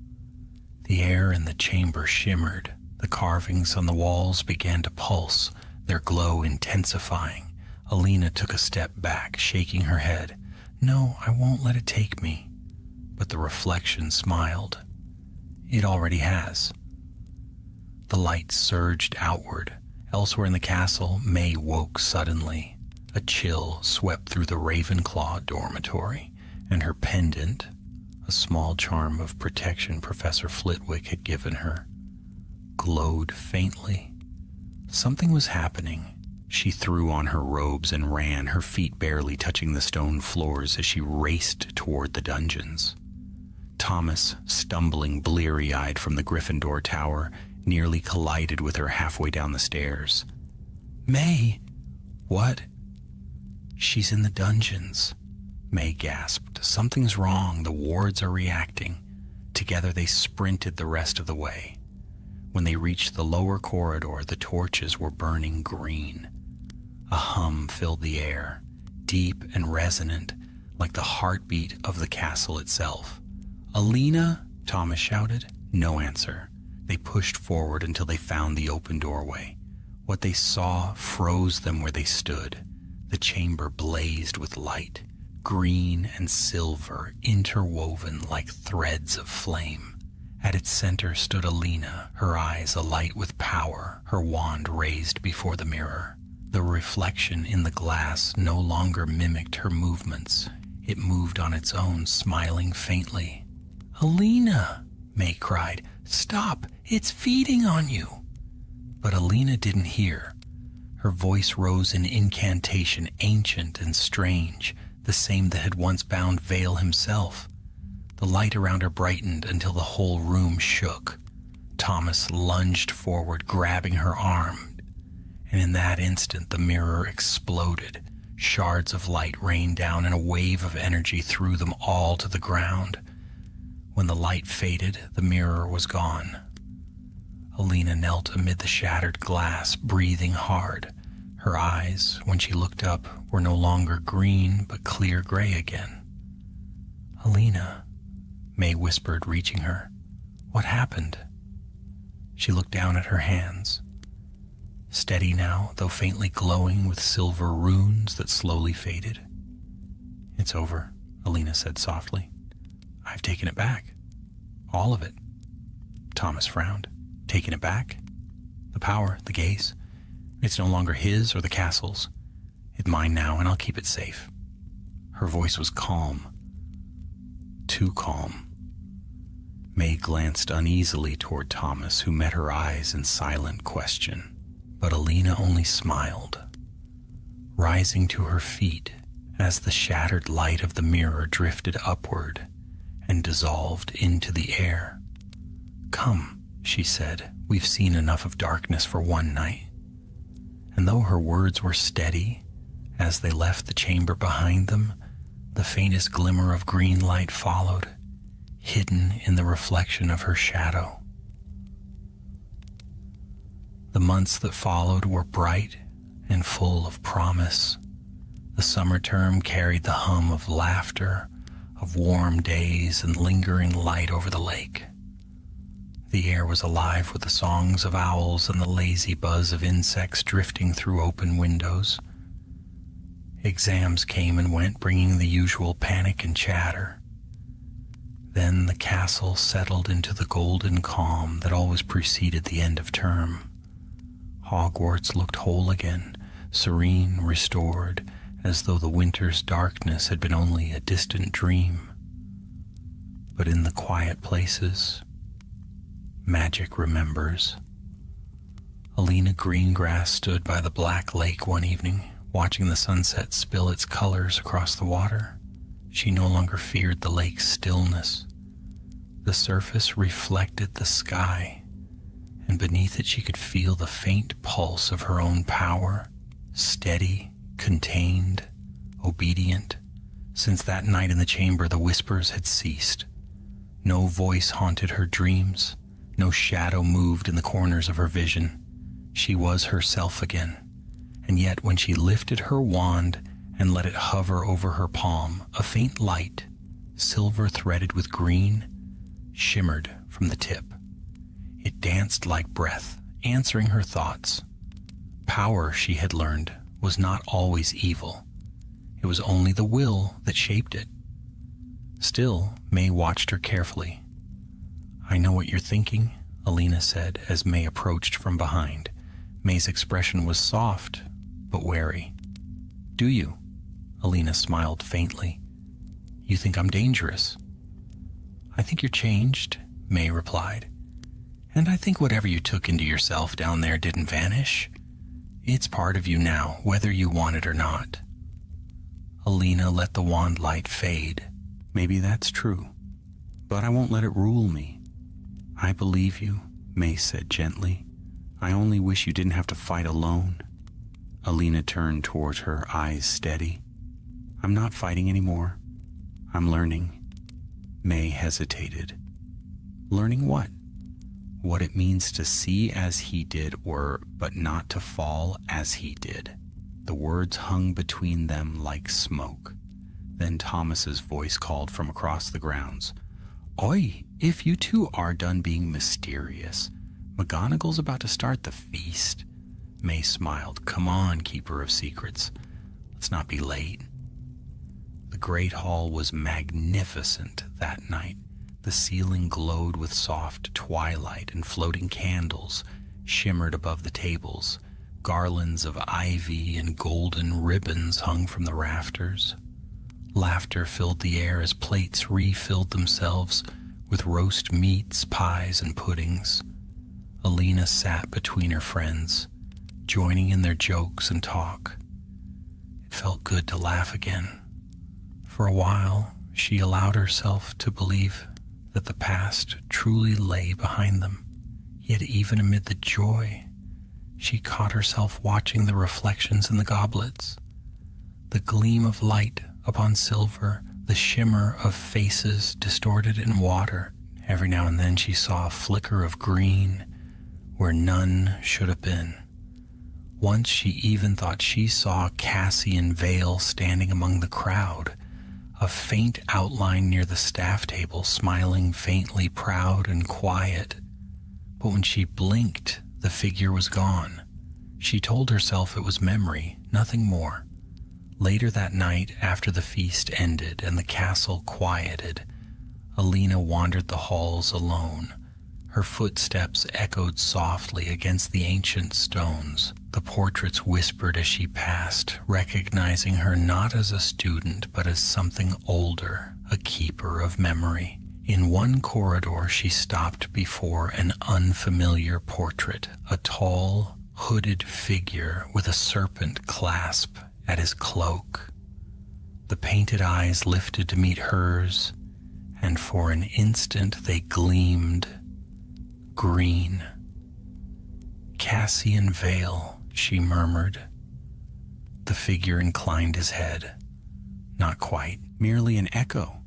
The air in the chamber shimmered. The carvings on the walls began to pulse, their glow intensifying. Alina took a step back, shaking her head. No, I won't let it take me. But the reflection smiled. It already has. The light surged outward. Elsewhere in the castle, May woke suddenly. A chill swept through the Ravenclaw dormitory, and her pendant, a small charm of protection Professor Flitwick had given her, glowed faintly. Something was happening. She threw on her robes and ran, her feet barely touching the stone floors as she raced toward the dungeons. Thomas, stumbling bleary-eyed from the Gryffindor tower, nearly collided with her halfway down the stairs. May! What? She's in the dungeons. May gasped. Something's wrong. The wards are reacting. Together they sprinted the rest of the way. When they reached the lower corridor, the torches were burning green. A hum filled the air, deep and resonant, like the heartbeat of the castle itself. Alina, Thomas shouted. No answer. They pushed forward until they found the open doorway. What they saw froze them where they stood. The chamber blazed with light, green and silver interwoven like threads of flame. At its center stood Alina, her eyes alight with power, her wand raised before the mirror. The reflection in the glass no longer mimicked her movements. It moved on its own, smiling faintly. "Alina!" May cried. "Stop! It's feeding on you!" But Alina didn't hear. Her voice rose in incantation, ancient and strange, the same that had once bound Vale himself. The light around her brightened until the whole room shook. Thomas lunged forward, grabbing her arm, and in that instant the mirror exploded. Shards of light rained down, and a wave of energy threw them all to the ground. When the light faded, the mirror was gone. Alina knelt amid the shattered glass, breathing hard. Her eyes, when she looked up, were no longer green, but clear gray again. "Alina," May whispered, reaching her. "What happened?" She looked down at her hands. Steady now, though faintly glowing with silver runes that slowly faded. "It's over," Alina said softly. "I've taken it back. All of it." Thomas frowned. "Taken it back? The power, the gaze. It's no longer his or the castle's. It's mine now, and I'll keep it safe." Her voice was calm. Too calm. May glanced uneasily toward Thomas, who met her eyes in silent question. But Alina only smiled, rising to her feet as the shattered light of the mirror drifted upward and dissolved into the air. "Come," she said, "we've seen enough of darkness for one night." And though her words were steady, as they left the chamber behind them, the faintest glimmer of green light followed, hidden in the reflection of her shadow. The months that followed were bright and full of promise. The summer term carried the hum of laughter, of warm days and lingering light over the lake. The air was alive with the songs of owls and the lazy buzz of insects drifting through open windows. Exams came and went, bringing the usual panic and chatter. Then the castle settled into the golden calm that always preceded the end of term. Hogwarts looked whole again, serene, restored, as though the winter's darkness had been only a distant dream. But in the quiet places, magic remembers. Alina Greengrass stood by the black lake one evening, watching the sunset spill its colors across the water. She no longer feared the lake's stillness. The surface reflected the sky, and beneath it she could feel the faint pulse of her own power, steady, contained, obedient. Since that night in the chamber, the whispers had ceased. No voice haunted her dreams. No shadow moved in the corners of her vision. She was herself again. And yet when she lifted her wand and let it hover over her palm, a faint light, silver threaded with green, shimmered from the tip. It danced like breath, answering her thoughts. Power, she had learned, was not always evil. It was only the will that shaped it. Still, May watched her carefully. "I know what you're thinking," Alina said as May approached from behind. May's expression was soft, but wary. "Do you?" Alina smiled faintly. "You think I'm dangerous?" "I think you're changed," May replied. "And I think whatever you took into yourself down there didn't vanish. It's part of you now, whether you want it or not." Alina let the wand light fade. "Maybe that's true, but I won't let it rule me." "I believe you," May said gently. "I only wish you didn't have to fight alone." Alina turned toward her, eyes steady. "I'm not fighting anymore. I'm learning." May hesitated. "Learning what?" "What it means to see as he did, but not to fall as he did." The words hung between them like smoke. Then Thomas's voice called from across the grounds. "Oi, if you two are done being mysterious, McGonagall's about to start the feast." May smiled. "Come on, Keeper of Secrets. Let's not be late." The Great Hall was magnificent that night. The ceiling glowed with soft twilight, and floating candles shimmered above the tables. Garlands of ivy and golden ribbons hung from the rafters. Laughter filled the air as plates refilled themselves with roast meats, pies, and puddings. Alina sat between her friends, joining in their jokes and talk. It felt good to laugh again. For a while, she allowed herself to believe that the past truly lay behind them. Yet even amid the joy, she caught herself watching the reflections in the goblets. The gleam of light upon silver, the shimmer of faces distorted in water. Every now and then she saw a flicker of green where none should have been. Once she even thought she saw Cassian Vale standing among the crowd, a faint outline near the staff table, smiling faintly, proud and quiet. But when she blinked, the figure was gone. She told herself it was memory, nothing more. Later that night, after the feast ended and the castle quieted, Alina wandered the halls alone. Her footsteps echoed softly against the ancient stones. The portraits whispered as she passed, recognizing her not as a student, but as something older, a keeper of memory. In one corridor, she stopped before an unfamiliar portrait, a tall, hooded figure with a serpent clasp at his cloak. The painted eyes lifted to meet hers, and for an instant they gleamed green. Cassian Vale, she murmured. The figure inclined his head. Not quite. Merely an echo,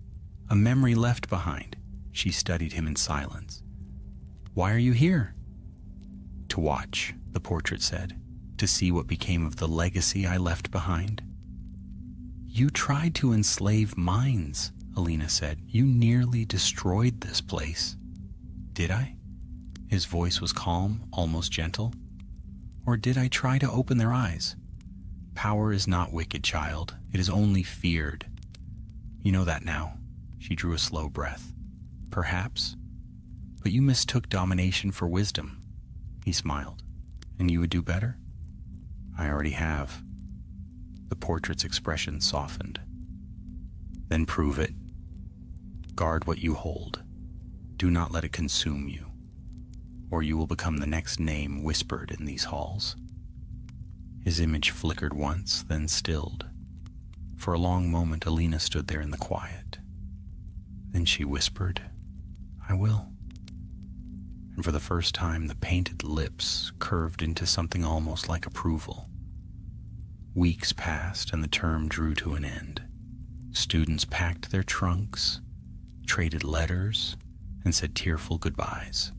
a memory left behind. She studied him in silence. Why are you here? To watch, the portrait said, to see what became of the legacy I left behind. You tried to enslave minds, Alina said. You nearly destroyed this place. Did I? His voice was calm, almost gentle. Or did I try to open their eyes? Power is not wicked, child. It is only feared. You know that now. She drew a slow breath. Perhaps. But you mistook domination for wisdom. He smiled. And you would do better? I already have. The portrait's expression softened. Then prove it. Guard what you hold. Do not let it consume you, or you will become the next name whispered in these halls. His image flickered once, then stilled. For a long moment, Alina stood there in the quiet. Then she whispered, I will. And for the first time, the painted lips curved into something almost like approval. Weeks passed, and the term drew to an end. Students packed their trunks, traded letters, and said tearful goodbyes.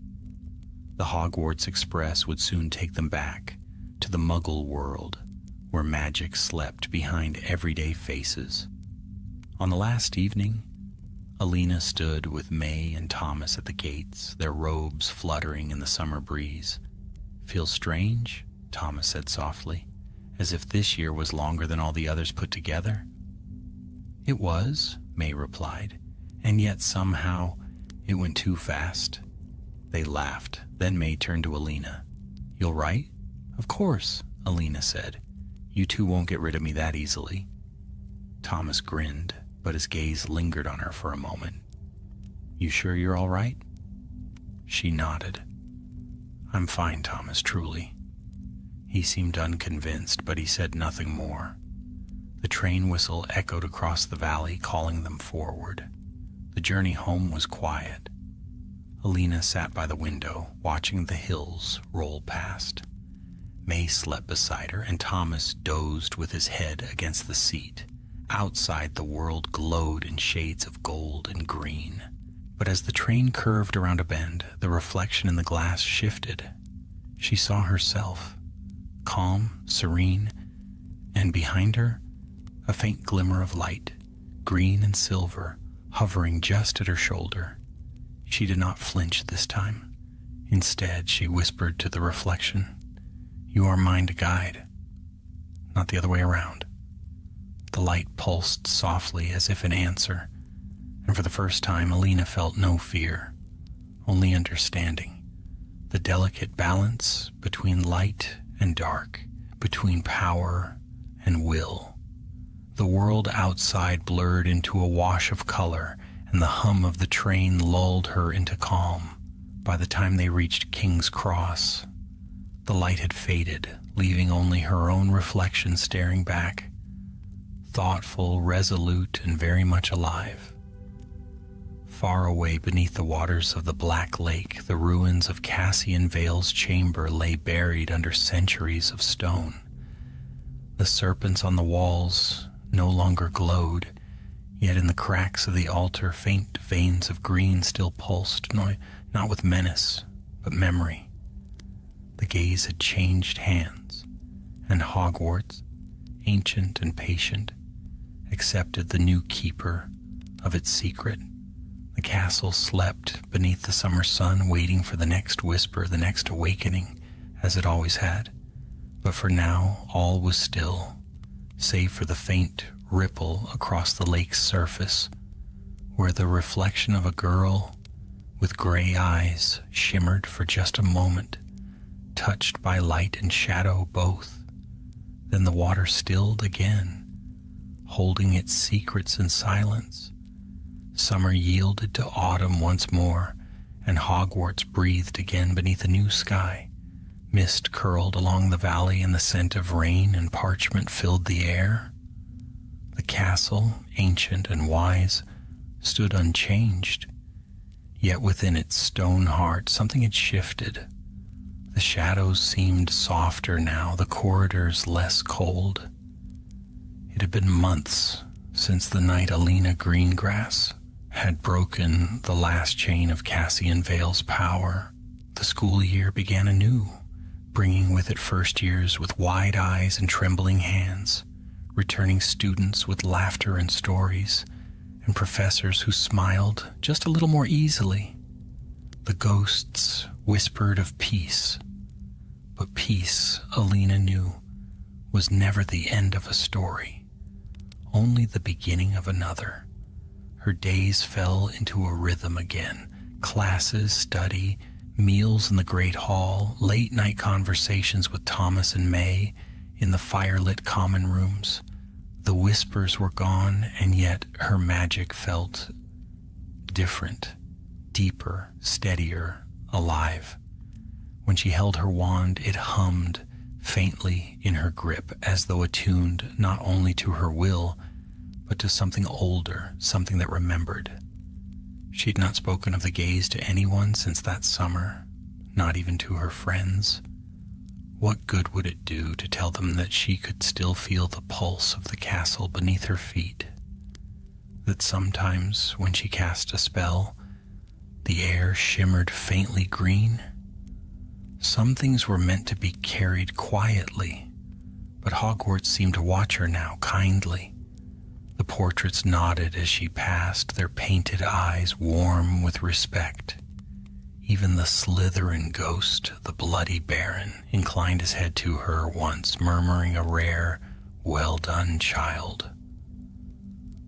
The Hogwarts Express would soon take them back to the Muggle world, where magic slept behind everyday faces. On the last evening, Alina stood with May and Thomas at the gates, their robes fluttering in the summer breeze. Feel strange? Thomas said softly, as if this year was longer than all the others put together. It was, May replied, and yet somehow it went too fast. They laughed. Then May turned to Alina. You'll write? Of course, Alina said. You two won't get rid of me that easily. Thomas grinned, but his gaze lingered on her for a moment. You sure you're all right? She nodded. I'm fine, Thomas, truly. He seemed unconvinced, but he said nothing more. The train whistle echoed across the valley, calling them forward. The journey home was quiet. Alina sat by the window, watching the hills roll past. May slept beside her, and Thomas dozed with his head against the seat. Outside, the world glowed in shades of gold and green. But as the train curved around a bend, the reflection in the glass shifted. She saw herself, calm, serene, and behind her, a faint glimmer of light, green and silver, hovering just at her shoulder. She did not flinch this time. Instead, she whispered to the reflection, "You are mine to guide, not the other way around." The light pulsed softly as if in answer, and for the first time Alina felt no fear, only understanding. The delicate balance between light and dark, between power and will. The world outside blurred into a wash of color, and the hum of the train lulled her into calm. By the time they reached King's Cross, the light had faded, leaving only her own reflection staring back, thoughtful, resolute, and very much alive. Far away beneath the waters of the Black Lake, the ruins of Cassian Vale's chamber lay buried under centuries of stone. The serpents on the walls no longer glowed, yet in the cracks of the altar faint veins of green still pulsed, not with menace, but memory. The gaze had changed hands, and Hogwarts, ancient and patient, accepted the new keeper of its secret. The castle slept beneath the summer sun, waiting for the next whisper, the next awakening, as it always had. But for now, all was still, save for the faint ripple across the lake's surface, where the reflection of a girl with gray eyes shimmered for just a moment, touched by light and shadow both. Then the water stilled again, holding its secrets in silence. Summer yielded to autumn once more, and Hogwarts breathed again beneath a new sky. Mist curled along the valley, and the scent of rain and parchment filled the air. The castle, ancient and wise, stood unchanged, yet within its stone heart something had shifted. The shadows seemed softer now, the corridors less cold. It had been months since the night Alina Greengrass had broken the last chain of Cassian Vale's power. The school year began anew, bringing with it first years with wide eyes and trembling hands, returning students with laughter and stories, and professors who smiled just a little more easily. The ghosts whispered of peace, but peace, Alina knew, was never the end of a story, only the beginning of another. Her days fell into a rhythm again: classes, study, meals in the great hall, late-night conversations with Thomas and May in the firelit common rooms. The whispers were gone, and yet her magic felt different, deeper, steadier, alive. When she held her wand, it hummed faintly in her grip, as though attuned not only to her will, but to something older, something that remembered. She had not spoken of the gaze to anyone since that summer, not even to her friends. What good would it do to tell them that she could still feel the pulse of the castle beneath her feet? That sometimes, when she cast a spell, the air shimmered faintly green? Some things were meant to be carried quietly, but Hogwarts seemed to watch her now kindly. The portraits nodded as she passed, their painted eyes warm with respect. Even the Slytherin ghost, the Bloody Baron, inclined his head to her once, murmuring a rare, "Well done, child."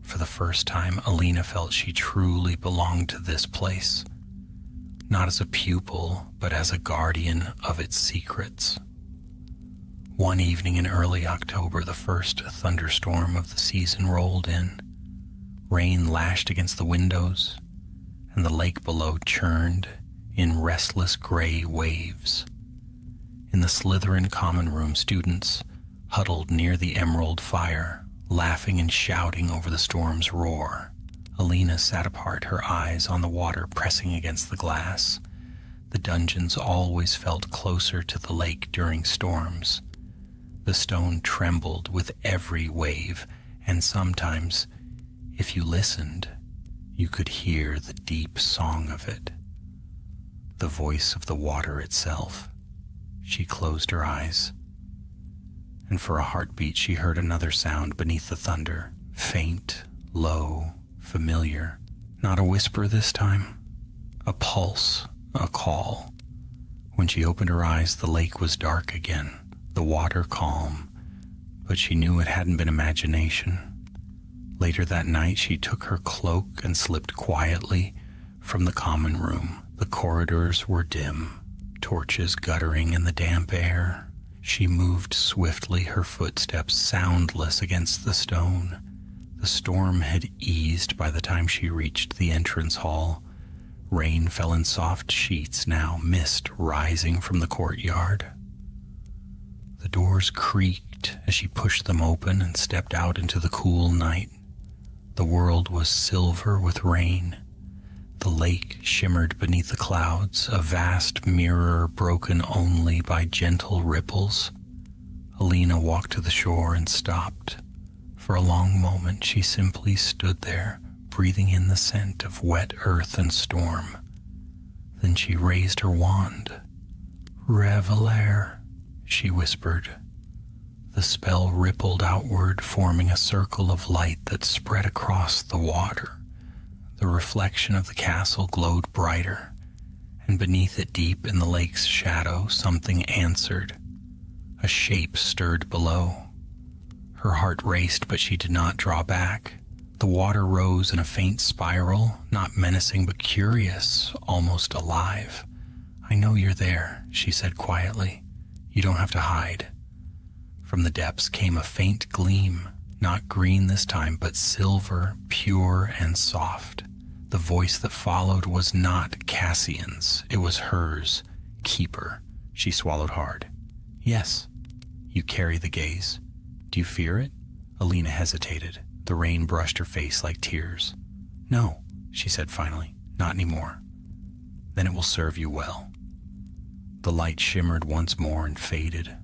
For the first time, Alina felt she truly belonged to this place, not as a pupil, but as a guardian of its secrets. One evening in early October, the first thunderstorm of the season rolled in. Rain lashed against the windows, and the lake below churned in restless gray waves. In the Slytherin common room, students huddled near the emerald fire, laughing and shouting over the storm's roar. Alina sat apart, her eyes on the water pressing against the glass. The dungeons always felt closer to the lake during storms. The stone trembled with every wave, and sometimes, if you listened, you could hear the deep song of it, the voice of the water itself. She closed her eyes, and for a heartbeat she heard another sound beneath the thunder, faint, low, familiar. Not a whisper this time, a pulse, a call. When she opened her eyes, the lake was dark again, the water calm, but she knew it hadn't been imagination. Later that night, she took her cloak and slipped quietly from the common room. The corridors were dim, torches guttering in the damp air. She moved swiftly, her footsteps soundless against the stone. The storm had eased by the time she reached the entrance hall. Rain fell in soft sheets now, mist rising from the courtyard. The doors creaked as she pushed them open and stepped out into the cool night. The world was silver with rain. The lake shimmered beneath the clouds, a vast mirror broken only by gentle ripples. Alina walked to the shore and stopped. For a long moment she simply stood there, breathing in the scent of wet earth and storm. Then she raised her wand. "Revelare," she whispered. The spell rippled outward, forming a circle of light that spread across the water. The reflection of the castle glowed brighter, and beneath it, deep in the lake's shadow, something answered. A shape stirred below. Her heart raced, but she did not draw back. The water rose in a faint spiral, not menacing but curious, almost alive. "I know you're there," she said quietly. "You don't have to hide." From the depths came a faint gleam, not green this time, but silver, pure and soft. The voice that followed was not Cassian's, it was hers. "Keeper." She swallowed hard. "Yes." "You carry the gaze. Do you fear it?" Alina hesitated. The rain brushed her face like tears. "No," she said finally, "not anymore." "Then it will serve you well." The light shimmered once more and faded.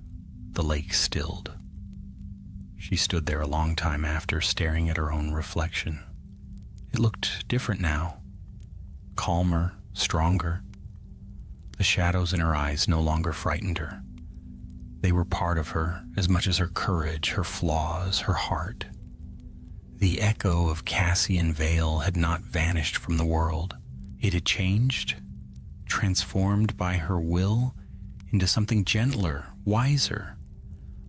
The lake stilled. She stood there a long time after, staring at her own reflection. It looked different now. Calmer, stronger. The shadows in her eyes no longer frightened her. They were part of her, as much as her courage, her flaws, her heart. The echo of Cassian Vale had not vanished from the world. It had changed, transformed by her will into something gentler, wiser,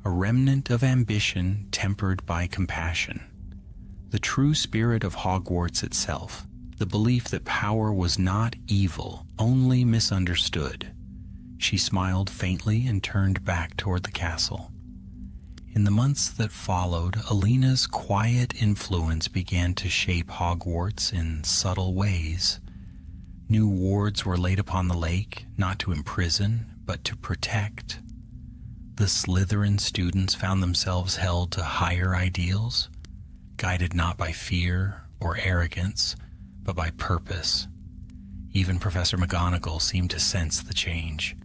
a remnant of ambition tempered by compassion. The true spirit of Hogwarts itself, the belief that power was not evil, only misunderstood. She smiled faintly and turned back toward the castle. In the months that followed, Alina's quiet influence began to shape Hogwarts in subtle ways. New wards were laid upon the lake, not to imprison, but to protect. The Slytherin students found themselves held to higher ideals, guided not by fear or arrogance, but by purpose. Even Professor McGonagall seemed to sense the change.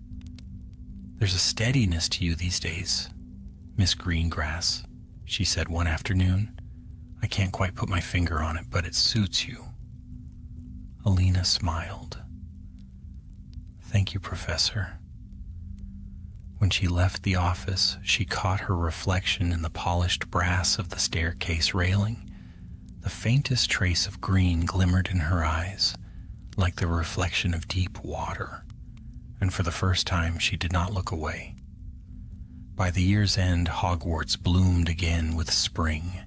"There's a steadiness to you these days, Miss Greengrass," she said one afternoon. "I can't quite put my finger on it, but it suits you." Alina smiled. "Thank you, Professor." When she left the office, she caught her reflection in the polished brass of the staircase railing. The faintest trace of green glimmered in her eyes, like the reflection of deep water, and for the first time she did not look away. By the year's end, Hogwarts bloomed again with spring.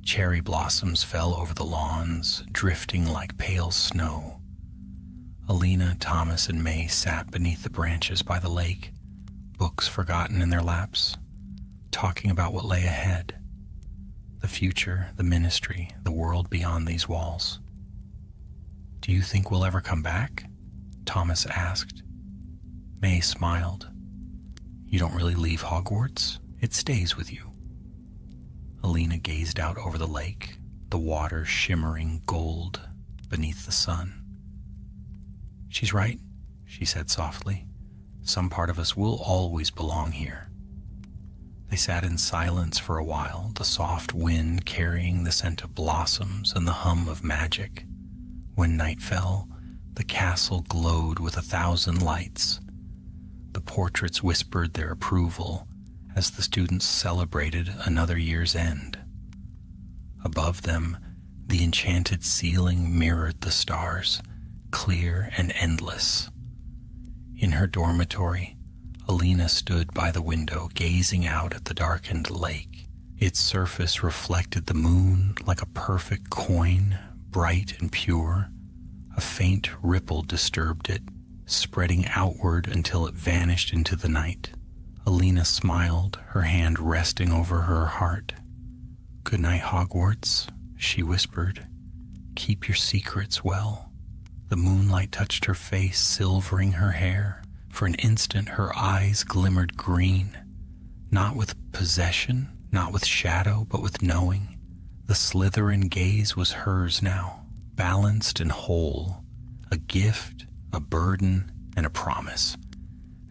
Cherry blossoms fell over the lawns, drifting like pale snow. Alina, Thomas, and May sat beneath the branches by the lake, books forgotten in their laps, talking about what lay ahead. The future, the ministry, the world beyond these walls. "Do you think we'll ever come back?" Thomas asked. May smiled. "You don't really leave Hogwarts? It stays with you." Alina gazed out over the lake, the water shimmering gold beneath the sun. "She's right," she said softly. "Some part of us will always belong here." They sat in silence for a while, the soft wind carrying the scent of blossoms and the hum of magic. When night fell, the castle glowed with 1,000 lights. The portraits whispered their approval as the students celebrated another year's end. Above them, the enchanted ceiling mirrored the stars, clear and endless. In her dormitory, Alina stood by the window, gazing out at the darkened lake. Its surface reflected the moon like a perfect coin, bright and pure. A faint ripple disturbed it, spreading outward until it vanished into the night. Alina smiled, her hand resting over her heart. "Good night, Hogwarts," she whispered. "Keep your secrets well." The moonlight touched her face, silvering her hair. For an instant, her eyes glimmered green, not with possession, not with shadow, but with knowing. The Slytherin gaze was hers now, balanced and whole, a gift, a burden, and a promise.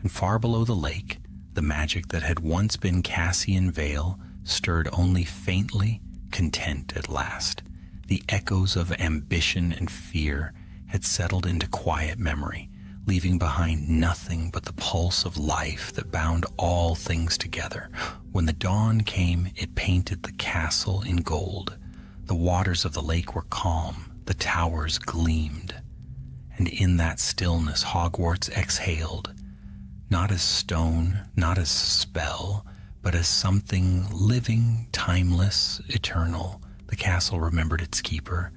And far below the lake, the magic that had once been Cassian Vale stirred only faintly, content at last. The echoes of ambition and fear had settled into quiet memory, leaving behind nothing but the pulse of life that bound all things together. When the dawn came, it painted the castle in gold. The waters of the lake were calm, the towers gleamed. And in that stillness, Hogwarts exhaled, not as stone, not as spell, but as something living, timeless, eternal. The castle remembered its keeper,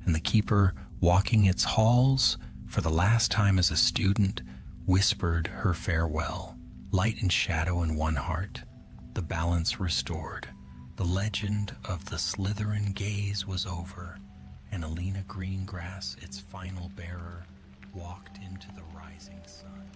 and the keeper, walking its halls for the last time as a student, whispered her farewell. Light and shadow in one heart, the balance restored. The legend of the Slytherin gaze was over, and Alina Greengrass, its final bearer, walked into the rising sun.